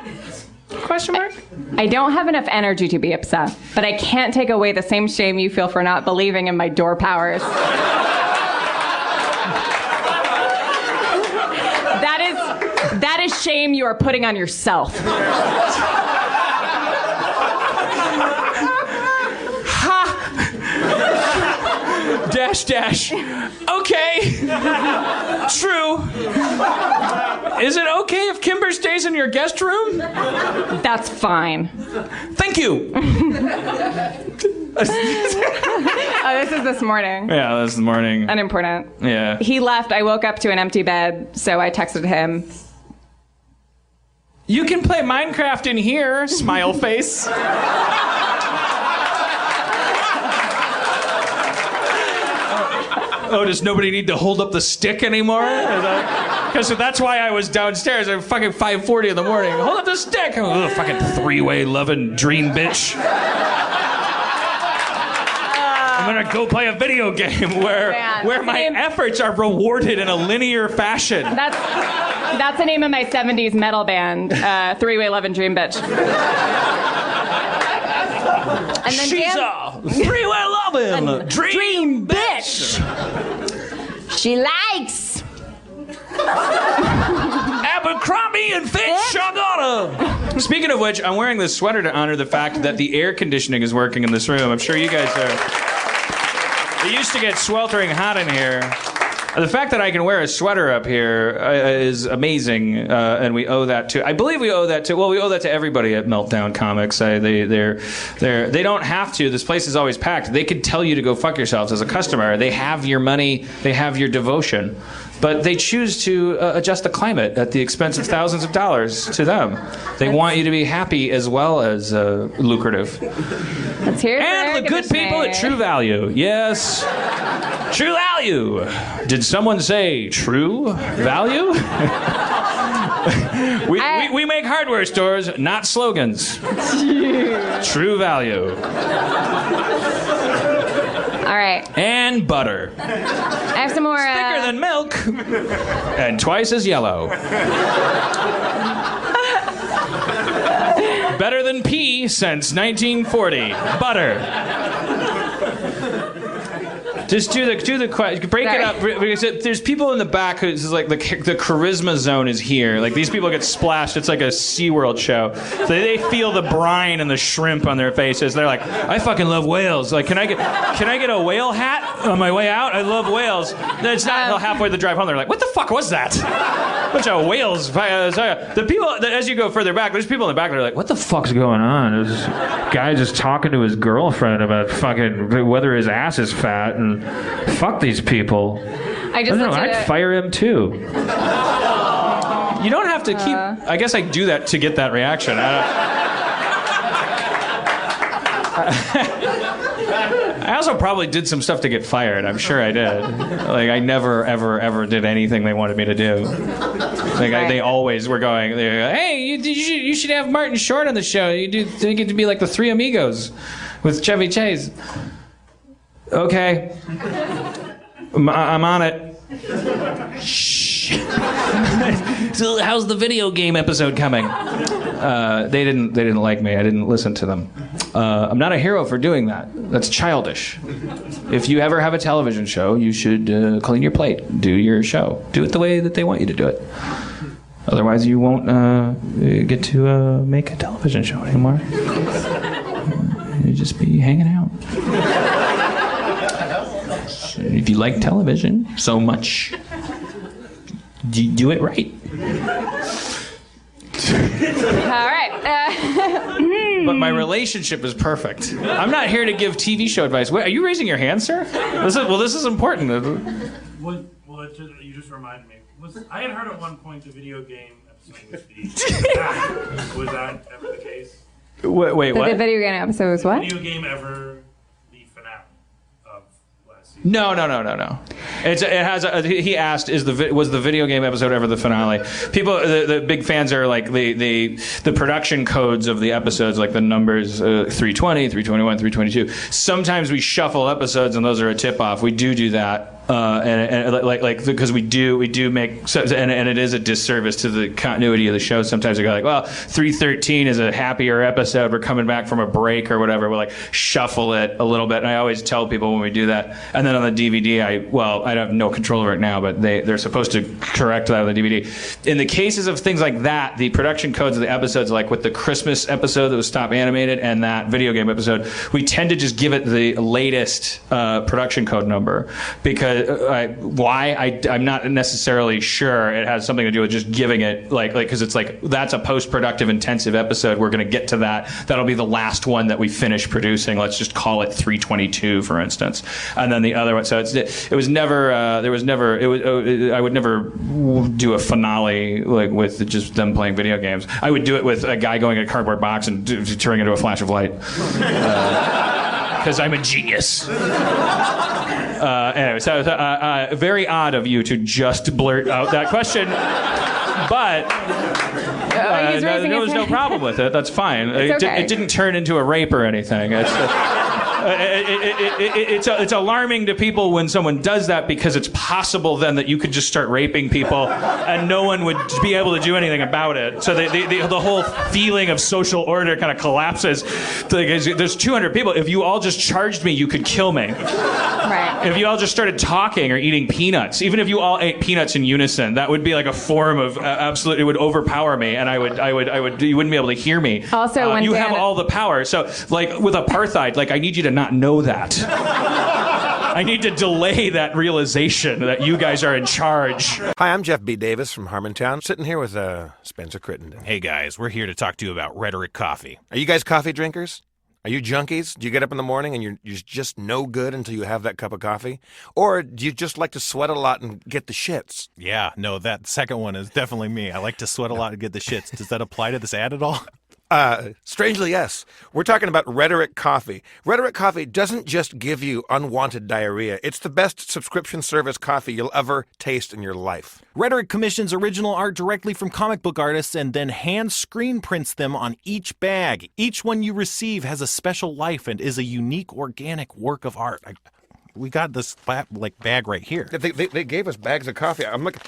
Question mark? I don't have enough energy to be upset, but I can't take away the same shame you feel for not believing in my door powers. That is shame you are putting on yourself. Ha! Dash. Okay. True. Is it okay if Kimber stays in your guest room? That's fine. Thank you. Oh, this is this morning. Yeah, this morning. Unimportant. Yeah. He left. I woke up to an empty bed, so I texted him. You can play Minecraft in here, smile face. Oh, does nobody need to hold up the stick anymore? Because that's why I was downstairs at fucking 5:40 in the morning. Hold up the stick. Oh, fucking three-way loving dream bitch. I'm gonna go play a video game where my efforts are rewarded in a linear fashion. That's the name of my 70s metal band, Three-Way Lovin' Dream Bitch. And then She's a three-way loving dream bitch. She likes Abercrombie and Fitch Shagana. Speaking of which, I'm wearing this sweater to honor the fact that the air conditioning is working in this room. I'm sure you guys are. It used to get sweltering hot in here. The fact that I can wear a sweater up here is amazing, and we owe that to. I believe we owe that to. Well, we owe that to everybody at Meltdown Comics. They don't have to. This place is always packed. They could tell you to go fuck yourselves as a customer. They have your money. They have your devotion. But they choose to adjust the climate at the expense of thousands of dollars to them. They want you to be happy as well as lucrative. Let's hear it. And the good people at True Value. Yes. True Value. Did someone say True Value? we make hardware stores, not slogans. True Value. All right. And butter. I have some more. Thicker than milk. And twice as yellow. Better than pea since 1940. Butter. Just do the question. Break it up. Because there's people in the back who's like the charisma zone is here. Like these people get splashed. It's like a SeaWorld show. So they feel the brine and the shrimp on their faces. They're like, I fucking love whales. Like, can I get a whale hat on my way out? I love whales. Then it's not until halfway the drive home. They're like, what the fuck was that? Bunch of whales. The people as you go further back, there's people in the back that are like, what the fuck's going on? This guy just talking to his girlfriend about fucking whether his ass is fat and. Fuck these people. I'd fire him too. You don't have to keep. I guess I do that to get that reaction. I also probably did some stuff to get fired. I'm sure I did. Like I never, ever did anything they wanted me to do. Like they always were going. Hey, you should have Martin Short on the show. You get to be like the Three Amigos with Chevy Chase. Okay. I'm on it. Shh. So how's the video game episode coming? They didn't like me. I didn't listen to them. I'm not a hero for doing that. That's childish. If you ever have a television show, you should clean your plate. Do your show. Do it the way that they want you to do it. Otherwise, you won't get to make a television show anymore. You just be hanging out. if you like television so much, do it right. All right. But my relationship is perfect. I'm not here to give TV show advice. Wait, are you raising your hand, sir? This is important. You just reminded me. I had heard at one point the video game episode was the was that ever the case? Wait, what? The video game episode was what? Video game ever the finale of last season? No. It has. He asked, was the video game episode ever the finale? People, the big fans are like the production codes of the episodes, like the numbers 320, 321, 322. Sometimes we shuffle episodes, and those are a tip off. We do that. And because we do make, and it is a disservice to the continuity of the show. Sometimes we go like, well, 313 is a happier episode. We're coming back from a break or whatever. We'll like shuffle it a little bit. And I always tell people when we do that. And then on the DVD, I have no control over it now, but they're supposed to correct that on the DVD. In the cases of things like that, the production codes of the episodes, like with the Christmas episode that was stop animated and that video game episode, we tend to just give it the latest production code number because. I'm not necessarily sure. It has something to do with just giving it because it's like that's a post-productive intensive episode. We're going to get to that. That'll be the last one that we finish producing. Let's just call it 322, for instance. And then the other one. So it was never. There was never. I would never do a finale like with just them playing video games. I would do it with a guy going in a cardboard box and turning into a flash of light. Because I'm a genius. Anyway, so very odd of you to just blurt out that question, but there was no problem with it. That's fine. Okay. It didn't turn into a rape or anything. It's alarming to people when someone does that because it's possible then that you could just start raping people and no one would be able to do anything about it. So the whole feeling of social order kind of collapses. There's 200 people. If you all just charged me, you could kill me. Right. If you all just started talking or eating peanuts, even if you all ate peanuts in unison, that would be like a form of absolute. It would overpower me, and I would. You wouldn't be able to hear me. Also, when you have all the power. So, like with apartheid, like I need you to not know that. I need to delay that realization that you guys are in charge. Hi, I'm Jeff B. Davis from Harmontown, sitting here with Spencer Crittenden. Hey guys, we're here to talk to you about Rhetoric Coffee. Are you guys coffee drinkers? Are you junkies? Do you get up in the morning and you're just no good until you have that cup of coffee? Or do you just like to sweat a lot and get the shits? Yeah, no, that second one is definitely me. I like to sweat a lot and get the shits. Does that apply to this ad at all? Strangely, yes. We're talking about Rhetoric Coffee. Rhetoric Coffee doesn't just give you unwanted diarrhea. It's the best subscription service coffee you'll ever taste in your life. Rhetoric commissions original art directly from comic book artists and then hand screen prints them on each bag. Each one you receive has a special life and is a unique organic work of art. We got this bag right here. They gave us bags of coffee. I'm looking.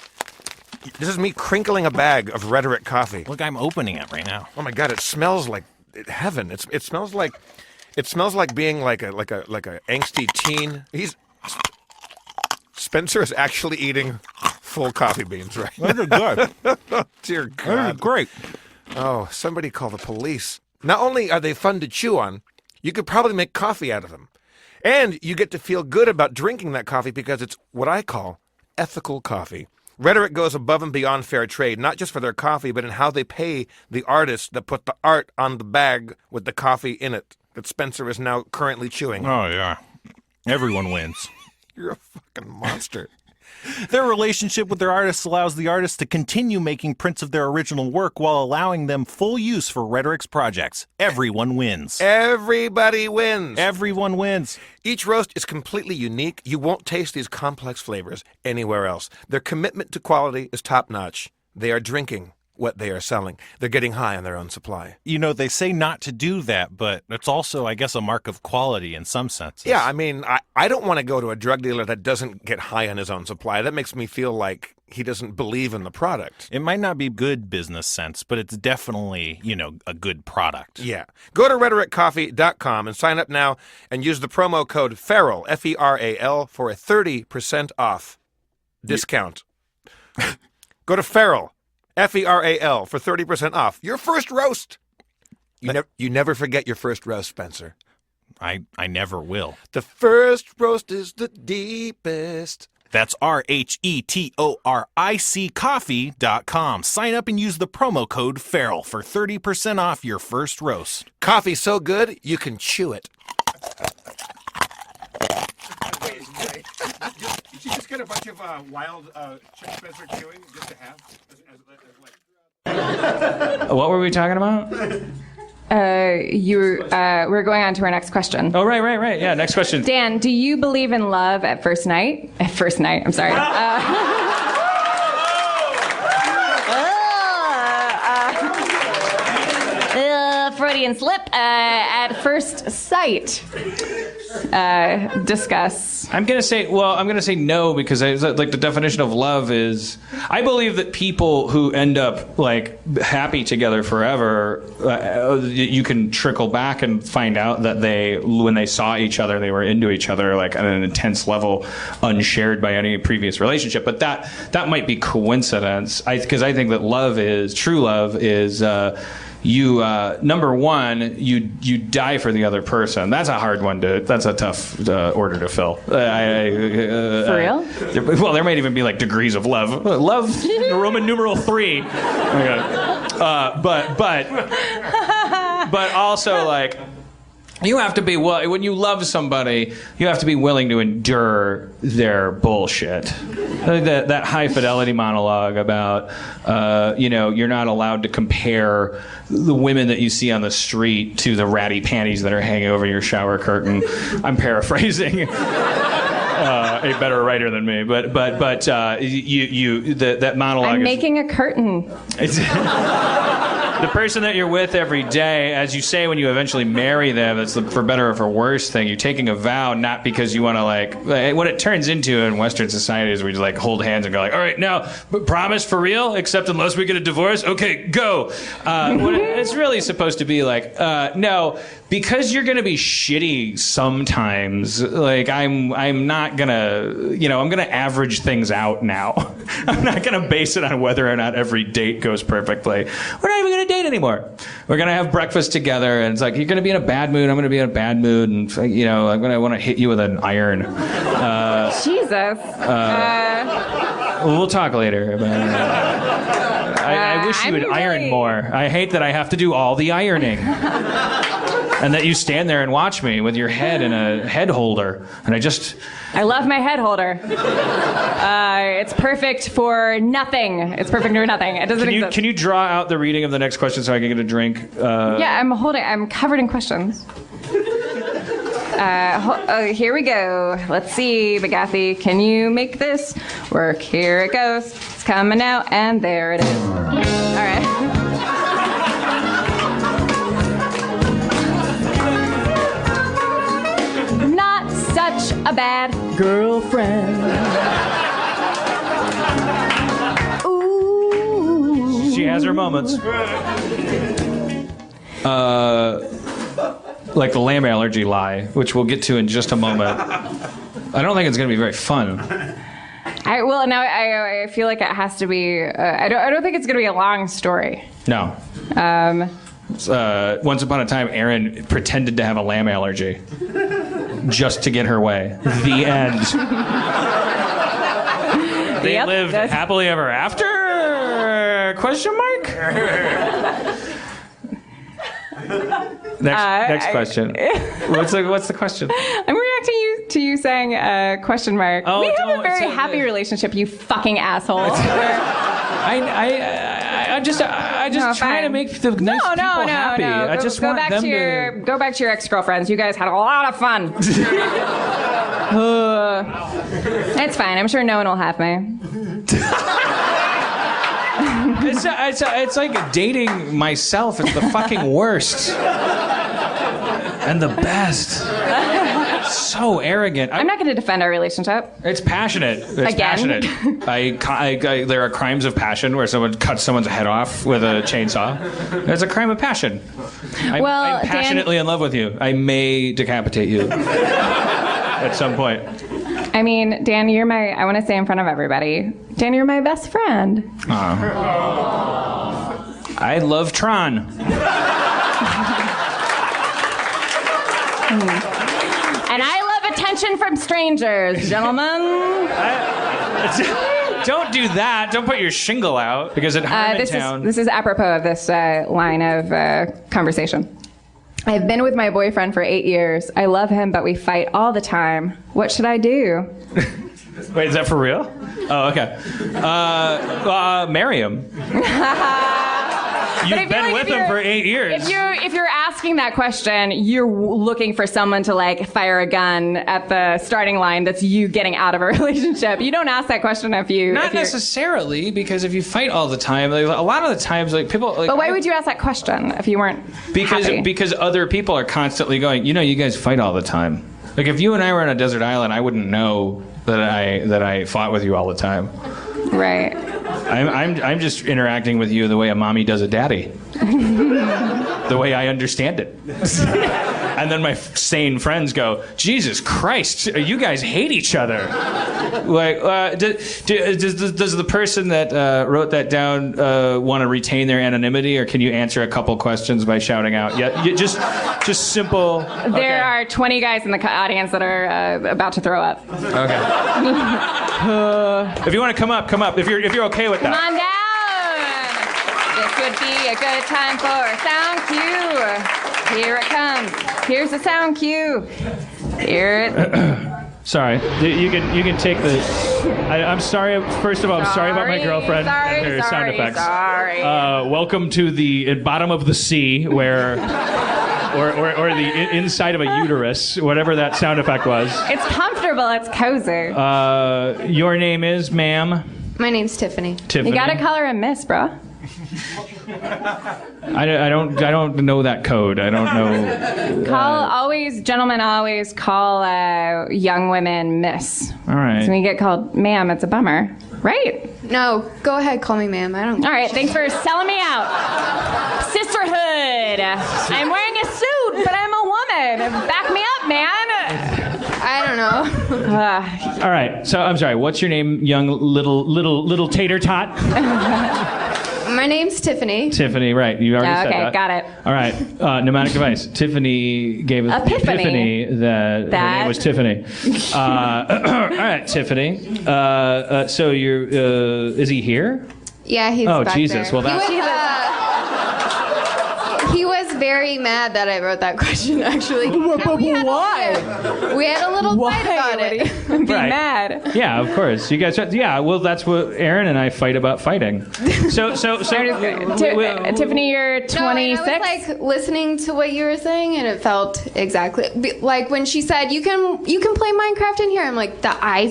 This is me crinkling a bag of Rhetoric coffee. Look, I'm opening it right now. Oh my God! It smells like heaven. It smells like being like a angsty teen. Spencer is actually eating full coffee beans right now. Those are good. Dear God, Those are great. Oh, somebody call the police. Not only are they fun to chew on, you could probably make coffee out of them, and you get to feel good about drinking that coffee because it's what I call ethical coffee. Rhetoric goes above and beyond fair trade, not just for their coffee, but in how they pay the artists that put the art on the bag with the coffee in it that Spencer is now currently chewing. Oh, yeah. Everyone wins. You're a fucking monster. Their relationship with their artists allows the artists to continue making prints of their original work while allowing them full use for Rhetoric's projects. Everyone wins. Everybody wins. Everyone wins. Each roast is completely unique. You won't taste these complex flavors anywhere else. Their commitment to quality is top-notch. They are drinking what they are selling. They're getting high on their own supply. You know, they say not to do that, but it's also, I guess, a mark of quality in some senses. Yeah, I mean, I don't want to go to a drug dealer that doesn't get high on his own supply. That makes me feel like he doesn't believe in the product. It might not be good business sense, but it's definitely, a good product. Yeah. Go to rhetoriccoffee.com and sign up now and use the promo code FERAL, F-E-R-A-L, for a 30% off discount. Go to FERAL, F-E-R-A-L, for 30% off your first roast. You never forget your first roast, Spencer. I never will. The first roast is the deepest. That's RHETORIC coffee.com. Sign up and use the promo code FERAL for 30% off your first roast. Coffee so good you can chew it. Did you just get a bunch of wild Chuck Spencer chewing just to have? What were we talking about? We're going on to our next question. Oh, right. Yeah, next question. Dan, do you believe in love at first night? At first night, I'm sorry. Freudian slip. At first sight. Discuss. I'm gonna say no because like the definition of love is I believe that people who end up like happy together forever, you can trickle back and find out that when they saw each other they were into each other like at an intense level, unshared by any previous relationship. But that might be coincidence. Because I think that true love is. You number one, you die for the other person. That's a hard one that's a tough order to fill. For real? There might even be like degrees of love. Love, Roman numeral 3. But also like. You have to be when you love somebody, you have to be willing to endure their bullshit. That high fidelity monologue about you're not allowed to compare the women that you see on the street to the ratty panties that are hanging over your shower curtain. I'm paraphrasing. A better writer than me, but that monologue. I'm making a curtain. The person that you're with every day, as you say when you eventually marry them, that's the for better or for worse thing. You're taking a vow not because you want to like what it turns into in Western society is we just like hold hands and go like, all right, now promise for real, except unless we get a divorce. Okay, go. It's really supposed to be like, no, because you're gonna be shitty sometimes. Like I'm not gonna, I'm gonna average things out now. I'm not gonna base it on whether or not every date goes perfectly. We're not even gonna date anymore. We're gonna have breakfast together, and it's like you're gonna be in a bad mood. I'm gonna be in a bad mood, and I'm gonna want to hit you with an iron. Jesus. We'll talk later about it. I wish you would iron more. I hate that I have to do all the ironing. And that you stand there and watch me with your head in a head holder. And I love my head holder. It's perfect for nothing. It doesn't exist. Can you draw out the reading of the next question so I can get a drink? Yeah, I'm covered in questions. Here we go. Let's see, Bagathi, can you make this work? Here it goes. It's coming out, and there it is. All right. Not such a bad girlfriend. Ooh. She has her moments. Like the lamb allergy lie, which we'll get to in just a moment. I don't think it's going to be very fun. I feel like it has to be. I don't think it's going to be a long story. No. Once upon a time, Aaron pretended to have a lamb allergy just to get her way. The end. They lived happily ever after? Question mark? Next question. What's the question? I'm reacting to you saying question mark. Oh, we have a very happy relationship, you fucking asshole. I just try to make the nice people happy. I just want them to go back to your ex-girlfriends. You guys had a lot of fun. It's fine. I'm sure no one will have me. It's like dating myself. It's the fucking worst. And the best. So arrogant. I'm not going to defend our relationship. It's passionate. It's Again? passionate. There are crimes of passion where someone cuts someone's head off with a chainsaw. It's a crime of passion. I'm passionately in love with you. I may decapitate you at some point. I mean, Dan, I want to say in front of everybody, Dan, you're my best friend. I love Tron. And I love attention from strangers, gentlemen. Don't do that. Don't put your shingle out. Because at Harmontown... This is apropos of this line of conversation. I've been with my boyfriend for 8 years. I love him, but we fight all the time. What should I do? Wait, is that for real? Oh, okay. Marry him. You've been with him for 8 years. If you're asking that question, you're looking for someone to like fire a gun at the starting line. That's you getting out of a relationship. You don't ask that question if you. Not necessarily, because if you fight all the time, like, a lot of the times, like people. Like, but why would you ask that question if you weren't? Because other people are constantly going. You guys fight all the time. Like if you and I were on a desert island, I wouldn't know that I fought with you all the time. Right. I'm just interacting with you the way a mommy does a daddy. The way I understand it. And then my sane friends go, Jesus Christ, you guys hate each other. Like, does the person that wrote that down want to retain their anonymity, or can you answer a couple questions by shouting out? Yeah, just simple. There are 20 guys in the audience that are about to throw up. Okay. If you want to come up. If you're okay with that. Come on down. This would be a good time for a sound cue. Here it comes. Here's the sound cue. Hear it. Sorry, you can take the. I'm sorry. First of all, I'm sorry about my girlfriend and her sound effects. Sorry. Welcome to the bottom of the sea, where, or the inside of a uterus, whatever that sound effect was. It's comfortable. It's cozy. Your name is, ma'am? My name's Tiffany. You gotta call her a miss, bro. I don't know that code. I don't know. Gentlemen always call young women miss. All right. So when you get called ma'am, it's a bummer, right? No, go ahead, call me ma'am. I don't. All right, thanks for selling me out. Sisterhood. I'm wearing a suit, but I'm a woman. Back me up, man. I don't know. All right. So I'm sorry. What's your name, young little tater tot? My name's Tiffany. Tiffany, right. You already said that. Okay, got it. All right. Pneumatic device. Tiffany gave us the epiphany that her name was Tiffany. All right, Tiffany. So you're, is he here? Yeah, he's Oh, back Jesus. there. Well, that's... He was very mad that I wrote that question, actually. Why? We had a little fight about it. Be mad. Yeah, of course. You guys... Yeah, well, that's what Aaron and I fight about fighting. So Tiffany, you're 26? No, I was like listening to what you were saying, and it felt exactly like when she said, you can play Minecraft in here. I'm like, I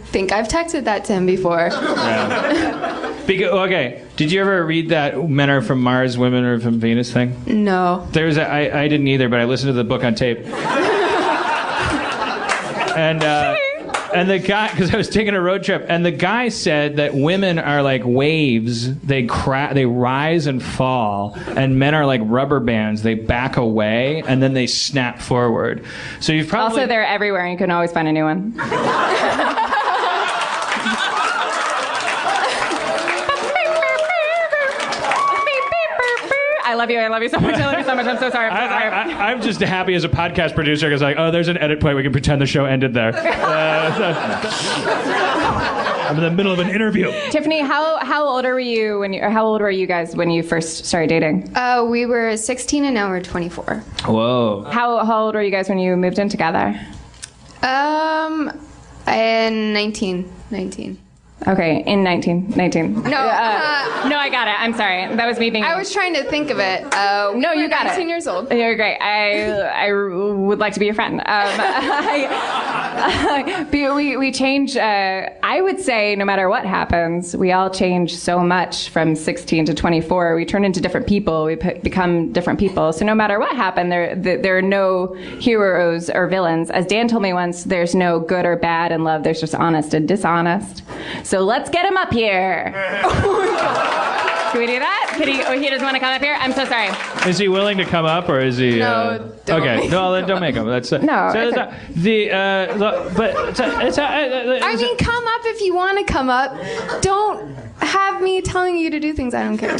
think I've texted that to him before. Yeah. Okay. Did you ever read that Men Are From Mars, Women Are From Venus thing? No. I didn't either, but I listened to the book on tape. And the guy, because I was taking a road trip, and the guy said that women are like waves. They rise and fall, and men are like rubber bands. They back away, and then they snap forward. So you've probably... Also, they're everywhere, and you can always find a new one. I love you so much. I'm so sorry. I'm just happy as a podcast producer because there's an edit point. We can pretend the show ended there. I'm in the middle of an interview. Tiffany, how old were you how old were you guys when you first started dating? We were 16 and now we're 24. Whoa. How old were you guys when you moved in together? In 19. Okay, in 1919. No, no, I got it. I'm sorry. That was me being... I was trying to think of it. No, you got 19 it. years old. You're great. I would like to be your friend. We change, I would say no matter what happens, we all change so much from 16 to 24. We turn into different people. We become different people. So no matter what happened, there are no heroes or villains. As Dan told me once, there's no good or bad in love. There's just honest and dishonest. So let's get him up here. Can we do that? He doesn't want to come up here? I'm so sorry. Is he willing to come up, or is he... No, don't okay, no, then don't make him. That's no. So it's I mean, come up if you want to come up. Don't have me telling you to do things I don't care.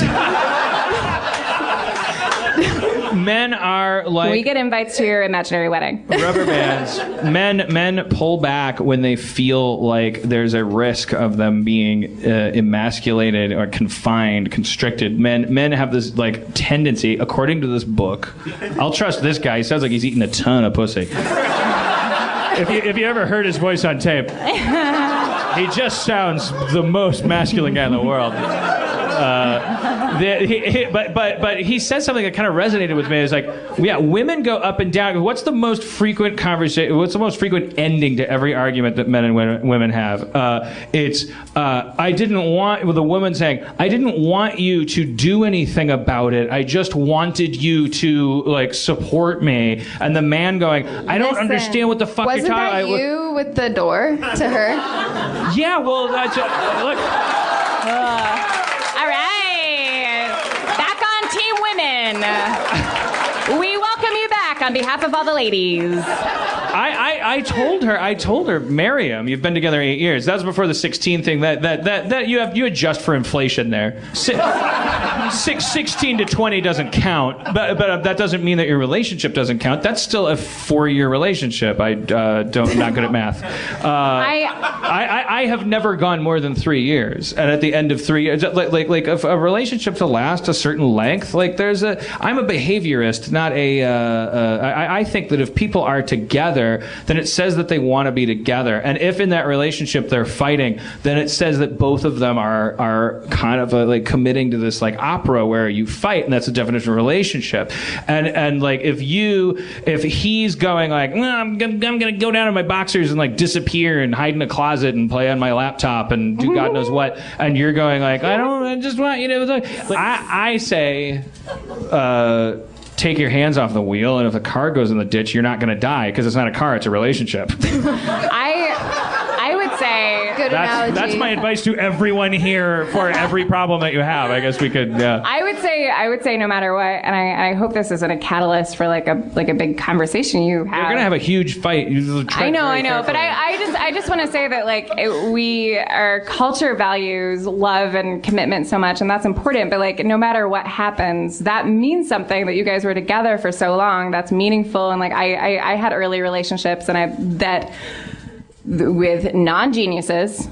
Men are like we get invites to your imaginary wedding. rubber bands. Men pull back when they feel like there's a risk of them being emasculated or confined, constricted. Men have this like tendency, according to this book. I'll trust this guy. He sounds like he's eating a ton of pussy. If you ever heard his voice on tape, he just sounds the most masculine guy in the world. But he says something that kind of resonated with me. It's like, yeah, women go up and down. What's the most frequent conversation? What's the most frequent ending to every argument that men and women have? I didn't want, with a woman saying, I didn't want you to do anything about it. I just wanted you to like support me. And the man going, I don't understand what the fuck you're talking about. Wasn't that you with the door to her? Yeah, well, that's look. All right. Back on Team Women. We welcome you back on behalf of all the ladies. I told her, marry him. You've been together 8 years. That was before the 16 thing. That you adjust for inflation there. 16 to 20 doesn't count, but that doesn't mean that your relationship doesn't count. That's still a 4-year relationship. I'm not good at math. I have never gone more than 3 years, and at the end of 3 years, like a relationship to last a certain length, like I'm a behaviorist, not a. I think that if people are together, then it says that they want to be together, and if in that relationship they're fighting, then it says that both of them are kind of like committing to this like opera where you fight, and that's the definition of relationship. And like if he's going like, I'm gonna go down in my boxers and like disappear and hide in a closet and play on my laptop and do God knows what, and you're going like, I just want you to like I say take your hands off the wheel, and if the car goes in the ditch, you're not going to die because it's not a car, it's a relationship. I would say Good analogy. That's my advice to everyone here for every problem that you have. I guess we could. I would say no matter what, and I hope this isn't a catalyst for like a big conversation you have. You're gonna have a huge fight. I know, but I just want to say that like our culture values love and commitment so much, and that's important. But like no matter what happens, that means something that you guys were together for so long. That's meaningful, and like I had early relationships, and that with non-geniuses.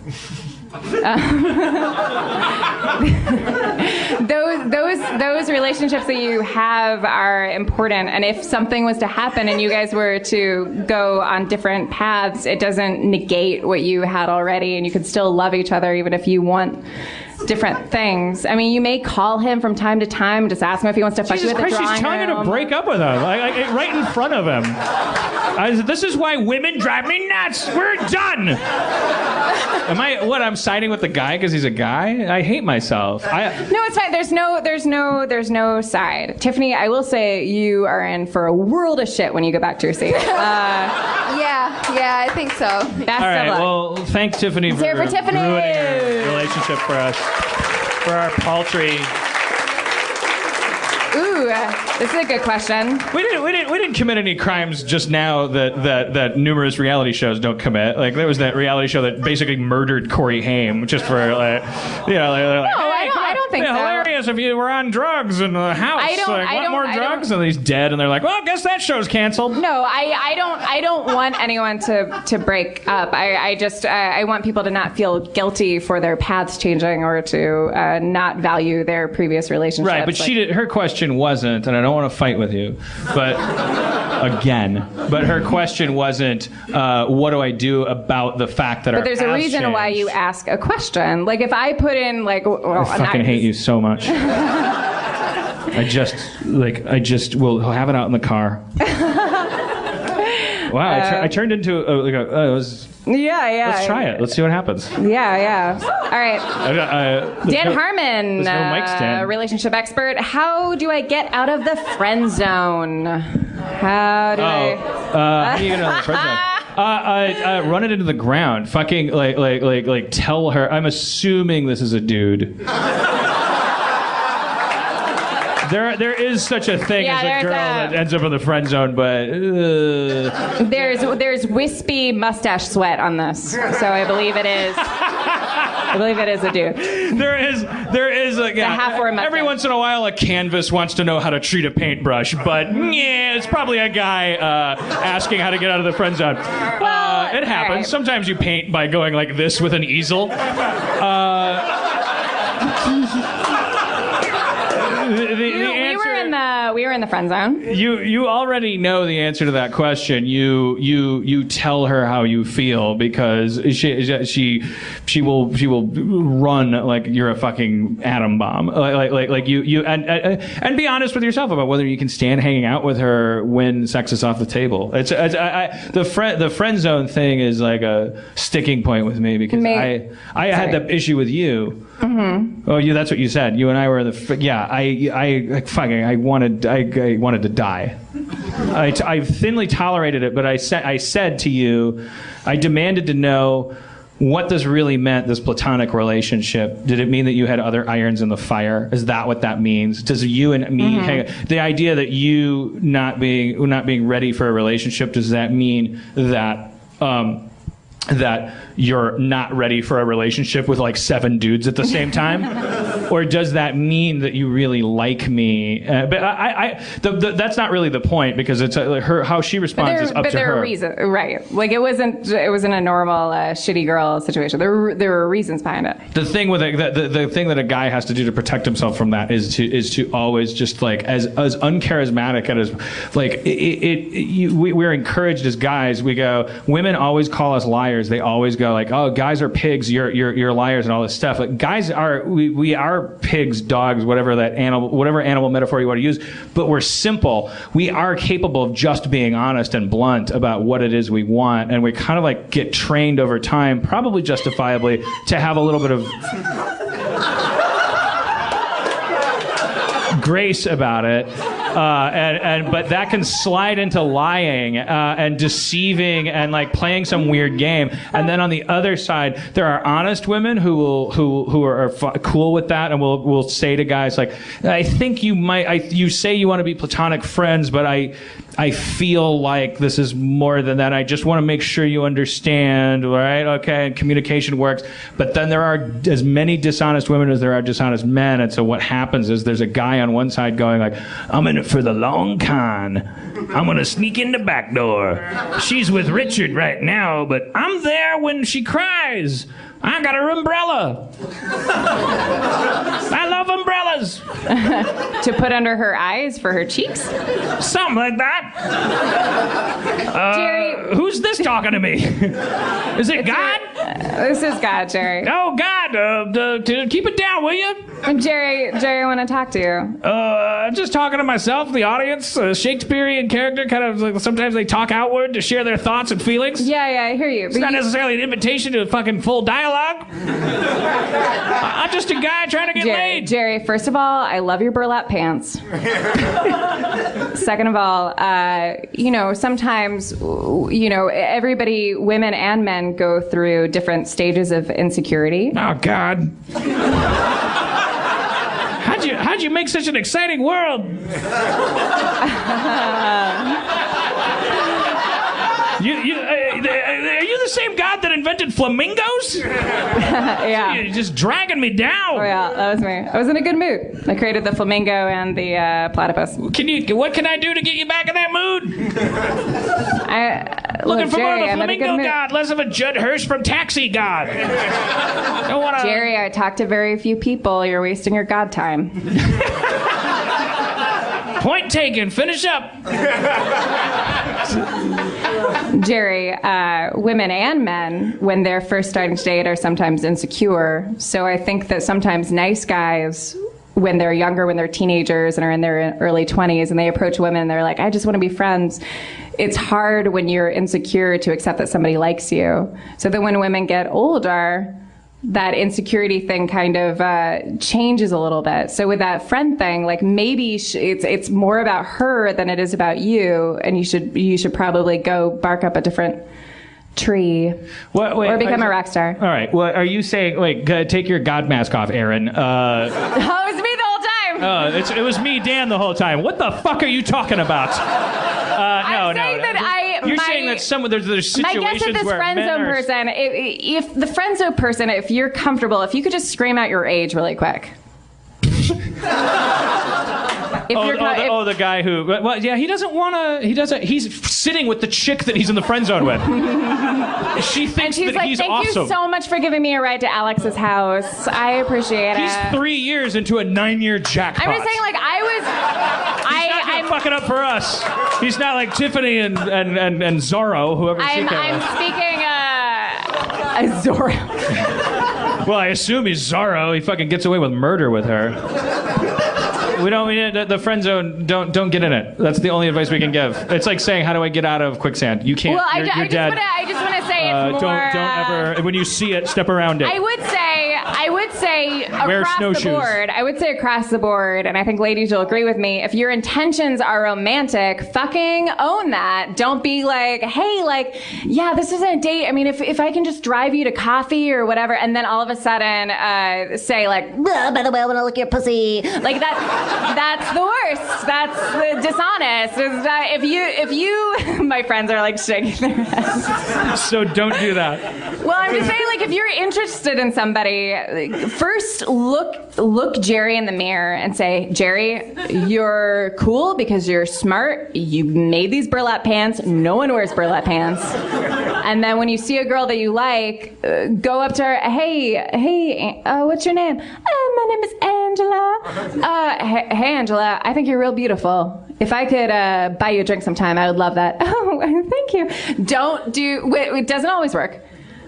Those relationships that you have are important, and if something was to happen and you guys were to go on different paths, it doesn't negate what you had already, and you can still love each other even if you want different things. I mean, you may call him from time to time, just ask him if he wants to fuck you at the drawing room. She's trying to break up with him, like, right in front of him. This is why women drive me nuts. We're done. I'm siding with the guy because he's a guy? I hate myself. No, it's fine. There's no side. Tiffany, I will say you are in for a world of shit when you go back to your seat. Yeah, I think so. Best All right, of luck. well, thank Tiffany for ruining her relationship for us, for our paltry. Ooh, this is a good question. We didn't commit any crimes just now that numerous reality shows don't commit. Like there was that reality show that basically murdered Corey Haim just for like, I don't think so. Hilarious if you were on drugs in the house. Want more drugs? And he's dead, and they're like, well, I guess that show's canceled. No, I don't want anyone to break up. I want people to not feel guilty for their paths changing or to not value their previous relationships. Right, but her question wasn't, and I don't want to fight with you, but her question wasn't, what do I do about the fact that our paths But there's a reason changed? why you ask a question. Like if I put in like, well, I fucking hate you so much. I just will have it out in the car. Wow, I turned into it was. Yeah. Let's try it. Let's see what happens. Yeah. All right. Dan Harmon, there's no mic stand. relationship expert. How do I get out of the friend zone? How do I? How do you get out of the friend zone? Run it into the ground. Fucking like tell her. I'm assuming this is a dude. There is such a thing Yeah, as a there's girl that ends up in the friend zone, but There's wispy mustache sweat on this, so I believe it is. I believe it is a dude. there is like every once in a while a canvas wants to know how to treat a paintbrush, but yeah, it's probably a guy asking how to get out of the friend zone. It happens. right. Sometimes you paint by going like this with an easel. We were in the friend zone. You already know the answer to that question. You tell her how you feel because she will run like you're a fucking atom bomb. Like you and be honest with yourself about whether you can stand hanging out with her when sex is off the table. The friend zone thing is like a sticking point with me because I had the issue with you. Mm-hmm. Oh, that's what you said. You and I were I wanted to die. I thinly tolerated it, but I said to you, I demanded to know what this really meant, this platonic relationship. Did it mean that you had other irons in the fire? Is that what that means? Does you and me the idea that you not being ready for a relationship, does that mean that that you're not ready for a relationship with like 7 dudes at the same time? Or does that mean that you really like me? But that's not really the point because it's how she responds is up to her. But there are reasons, right? Like it wasn't a normal shitty girl situation. There were reasons behind it. The thing with the thing that a guy has to do to protect himself from that is to always just like as uncharismatic and as like we're encouraged as guys. We go, women always call us liars. They always go like, oh, guys are pigs. You're liars and all this stuff. Like guys we are pigs, dogs, whatever animal metaphor you want to use, but we're simple. We are capable of just being honest and blunt about what it is we want, and we kind of like get trained over time, probably justifiably, to have a little bit of grace about it. But that can slide into lying and deceiving and like playing some weird game. And then on the other side, there are honest women who are cool with that and will say to guys like, I think you say you want to be platonic friends, but I feel like this is more than that. I just want to make sure you understand, right? Okay, and communication works. But then there are as many dishonest women as there are dishonest men. And so what happens is there's a guy on one side going like, I'm in it for the long con. I'm going to sneak in the back door. She's with Richard right now, but I'm there when she cries. I got her umbrella. I love umbrellas. To put under her eyes for her cheeks? Something like that. Jerry. Who's this talking to me? Is it God? This is God, Jerry. Oh, God. Keep it down, will you? Jerry, I want to talk to you. I'm just talking to myself, the audience. Shakespearean character, kind of like sometimes they talk outward to share their thoughts and feelings. Yeah, I hear you. It's not necessarily an invitation to a fucking full dialogue. I'm just a guy trying to get laid. Jerry, first of all, I love your burlap pants. Second of all, sometimes, everybody, women and men, go through different stages of insecurity. Oh, God. How'd you make such an exciting world? Are you the same God that invented flamingos? Yeah. You're just dragging me down. Oh yeah, that was me. I was in a good mood. I created the flamingo and the platypus. What can I do to get you back in that mood? Looking for Jerry, more of a flamingo God, less of a Judd Hirsch from Taxi God. Don't wanna... Jerry, I talk to very few people. You're wasting your God time. Point taken. Finish up. Jerry, women and men, when they're first starting to date, are sometimes insecure. So I think that sometimes nice guys, when they're younger, when they're teenagers and are in their early 20s, and they approach women, they're like, I just want to be friends. It's hard when you're insecure to accept that somebody likes you. So then when women get older, that insecurity thing kind of changes a little bit. So with that friend thing, like maybe it's more about her than it is about you, and you should probably go bark up a different tree or become a rock star. All right. Well, are you saying, take your God mask off, Aaron? Oh, it was me the whole time. It was me, Dan, the whole time. What the fuck are you talking about? I'm saying that You're saying that there's situations my guess at this where friend zone person, if the friend zone person, if you're comfortable, if you could just scream out your age really quick. The guy who, well, yeah, he doesn't want to. He's sitting with the chick that he's in the friend zone with. She thinks and she's that like, he's thank awesome. you so much for giving me a ride to Alex's house. I appreciate it. He's 3 years into a 9-year jackpot. I'm just saying, like, I'm fucking up for us. He's not like Tiffany and Zorro, whoever she came I'm with. speaking Zorro. Well, I assume he's Zorro. He fucking gets away with murder with her. The friend zone. Don't get in it. That's the only advice we can give. It's like saying, how do I get out of quicksand? You can't. Well, you're dead. I just want to say it's more. Don't ever. When you see it, step around it. I would say Wear across snowshoes. the board. I would say across the board, and I think ladies will agree with me. If your intentions are romantic, fucking own that. Don't be like, hey, like, yeah, this isn't a date. I mean, if I can just drive you to coffee or whatever, and then all of a sudden say like, by the way, I want to look at your pussy, like that. That's the worst. That's the dishonest. Is that if you, my friends are like shaking their heads. So don't do that. Well, I'm just saying, like, if you're interested in somebody, first look Jerry in the mirror and say, Jerry, you're cool because you're smart. You made these burlap pants. No one wears burlap pants. And then when you see a girl that you like, go up to her. Hey, what's your name? My name is Angela. Hey, Angela, I think you're real beautiful. If I could buy you a drink sometime, I would love that. Oh, thank you. It doesn't always work.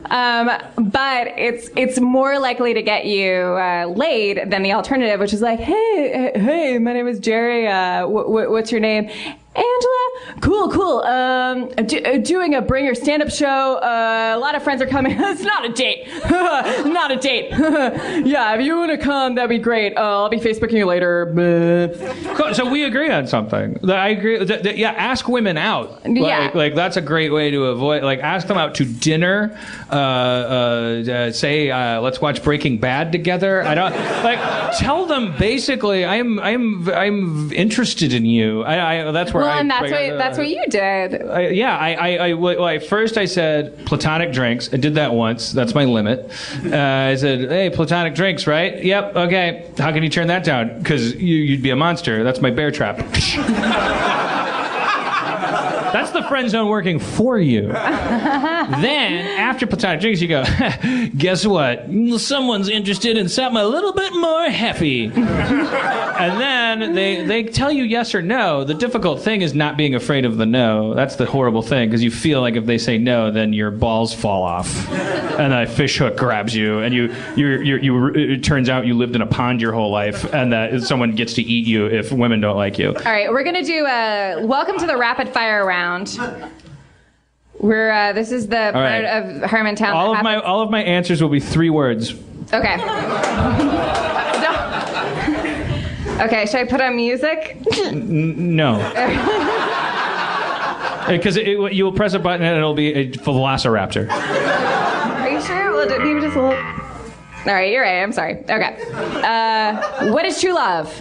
But it's more likely to get you laid than the alternative, which is like, hey, my name is Jerry. What's your name? Angela, cool. Doing a Bring Your stand-up show. A lot of friends are coming. It's not a date. Not a date. Yeah, if you want to come, that'd be great. I'll be Facebooking you later. Cool. So we agree on something. I agree. Yeah, ask women out. Like that's a great way to avoid. Like ask them out to dinner. Say let's watch Breaking Bad together. I don't like. Tell them basically I'm interested in you. That's where. Well, and that's what you did. First I said platonic drinks. I did that once. That's my limit. I said, hey, platonic drinks, right? Yep. Okay. How can you turn that down? Because you'd be a monster. That's my bear trap. That's the friend zone working for you. Then, after platonic drinks, you go, guess what? Someone's interested in something a little bit more heavy. And then they tell you yes or no. The difficult thing is not being afraid of the no. That's the horrible thing, because you feel like if they say no, then your balls fall off. And a fish hook grabs you, and it turns out you lived in a pond your whole life, and that someone gets to eat you if women don't like you. All right, we're going to do welcome to the rapid fire round. This is the part of Harmontown. All of my answers will be 3 words. Okay. Okay, should I put on music? No. Because you will press a button and it'll be a velociraptor. Are you sure? Well, maybe just a little. All right, you're right. I'm sorry. Okay. What is true love?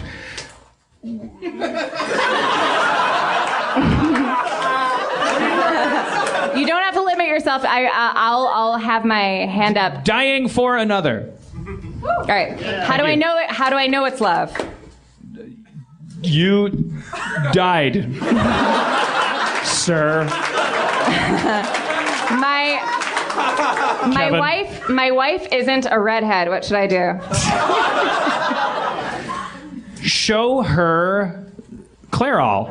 You don't have to limit yourself. I'll have my hand up. Dying for another. All right. How do I know it? How do I know it's love? You died, sir. My wife isn't a redhead. What should I do? Show her Clairol.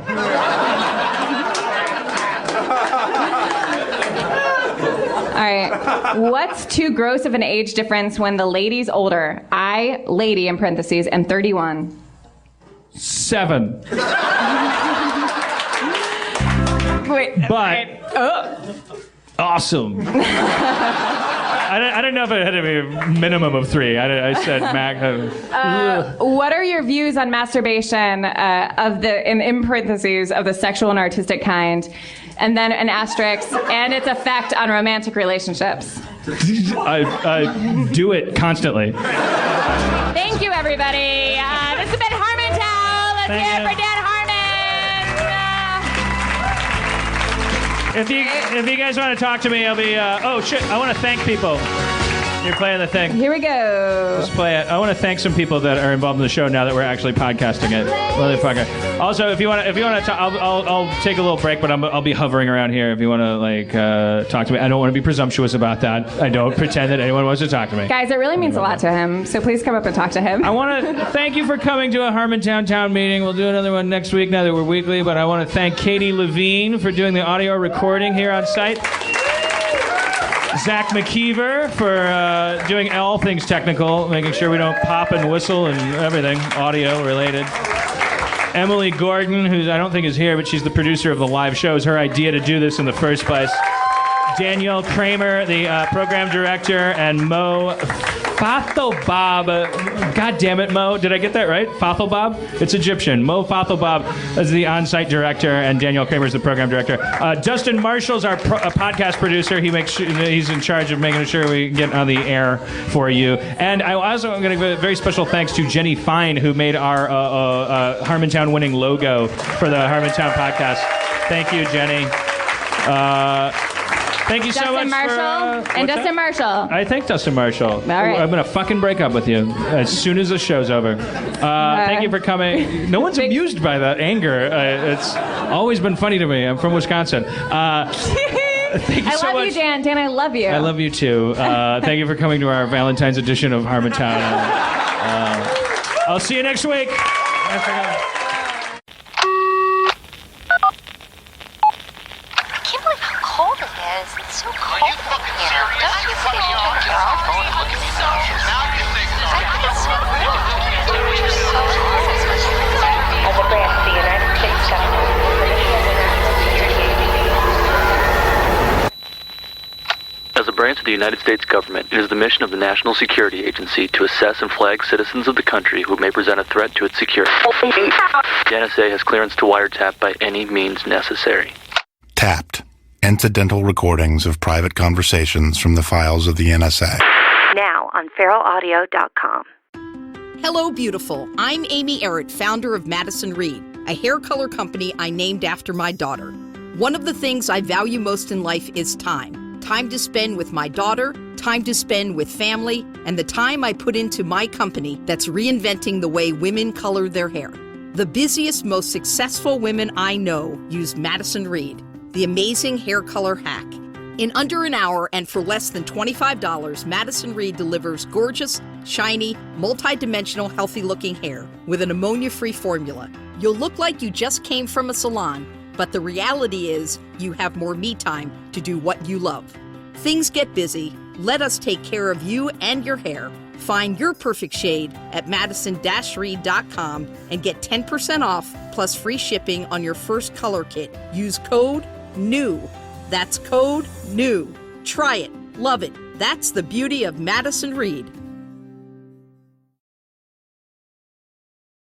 All right. What's too gross of an age difference when the lady's older? I, lady in parentheses, am 31. 7. Wait. But awesome. I don't know if it had to be a minimum of 3. I said max. What are your views on masturbation in parentheses of the sexual and artistic kind, and then an asterisk, and its effect on romantic relationships? I do it constantly. Thank you, everybody. This has been Harmontown. Thank you for Dan Harmon. If you guys want to talk to me, I'll be. Oh shit! I want to thank people. You're playing the thing. Here we go. Let's play it. I want to thank some people that are involved in the show now that we're actually podcasting it. Motherfucker. Also, if you want to, I'll take a little break, but I'll be hovering around here if you want to talk to me. I don't want to be presumptuous about that. I don't pretend that anyone wants to talk to me. Guys, it really means a lot to him, so please come up and talk to him. I want to thank you for coming to a Harmontown town meeting. We'll do another one next week now that we're weekly, but I want to thank Katie Levine for doing the audio recording here on site. Zach McKeever for doing all things technical, making sure we don't pop and whistle and everything, audio related. Emily Gordon, who I don't think is here, but she's the producer of the live show. It was her idea to do this in the first place. Danielle Kramer, the program director, and Mo Fathobob. God damn it, Mo. Did I get that right? Fathobob? It's Egyptian. Mo Fathobob is the on-site director, and Danielle Kramer is the program director. Dustin Marshall's our podcast producer. He's in charge of making sure we get on the air for you. And I also am going to give a very special thanks to Jenny Fine, who made our Harmontown winning logo for the Harmontown podcast. Thank you, Jenny. Thank you so much. Dustin Marshall. I thank Dustin Marshall. All right. I'm going to fucking break up with you as soon as the show's over. Thank you for coming. No one's amused by that anger. It's always been funny to me. I'm from Wisconsin. Thank you so much. I love you, Dan. Dan, I love you. I love you too. Thank you for coming to our Valentine's edition of Harmontown. I'll see you next week. It's so cold in here. Don't you think you should turn your phone and look at me now? Now you think so. I think it's so weird. You're so As a branch of the United States government. As a branch of the United States government, it is the mission of the National Security Agency to assess and flag citizens of the country who may present a threat to its security. The NSA has clearance to wiretap by any means necessary. Tapped. Incidental recordings of private conversations from the files of the NSA. Now on feralaudio.com. Hello, beautiful. I'm Amy Errett, founder of Madison Reed, a hair color company I named after my daughter. One of the things I value most in life is time. Time to spend with my daughter, time to spend with family, and the time I put into my company that's reinventing the way women color their hair. The busiest, most successful women I know use Madison Reed, the amazing hair color hack. In under an hour and for less than $25, Madison Reed delivers gorgeous, shiny, multi-dimensional, healthy-looking hair with an ammonia-free formula. You'll look like you just came from a salon, but the reality is you have more me time to do what you love. Things get busy. Let us take care of you and your hair. Find your perfect shade at madison-reed.com and get 10% off plus free shipping on your first color kit. Use code NEW. That's code NEW. Try it. Love it. That's the beauty of Madison Reed.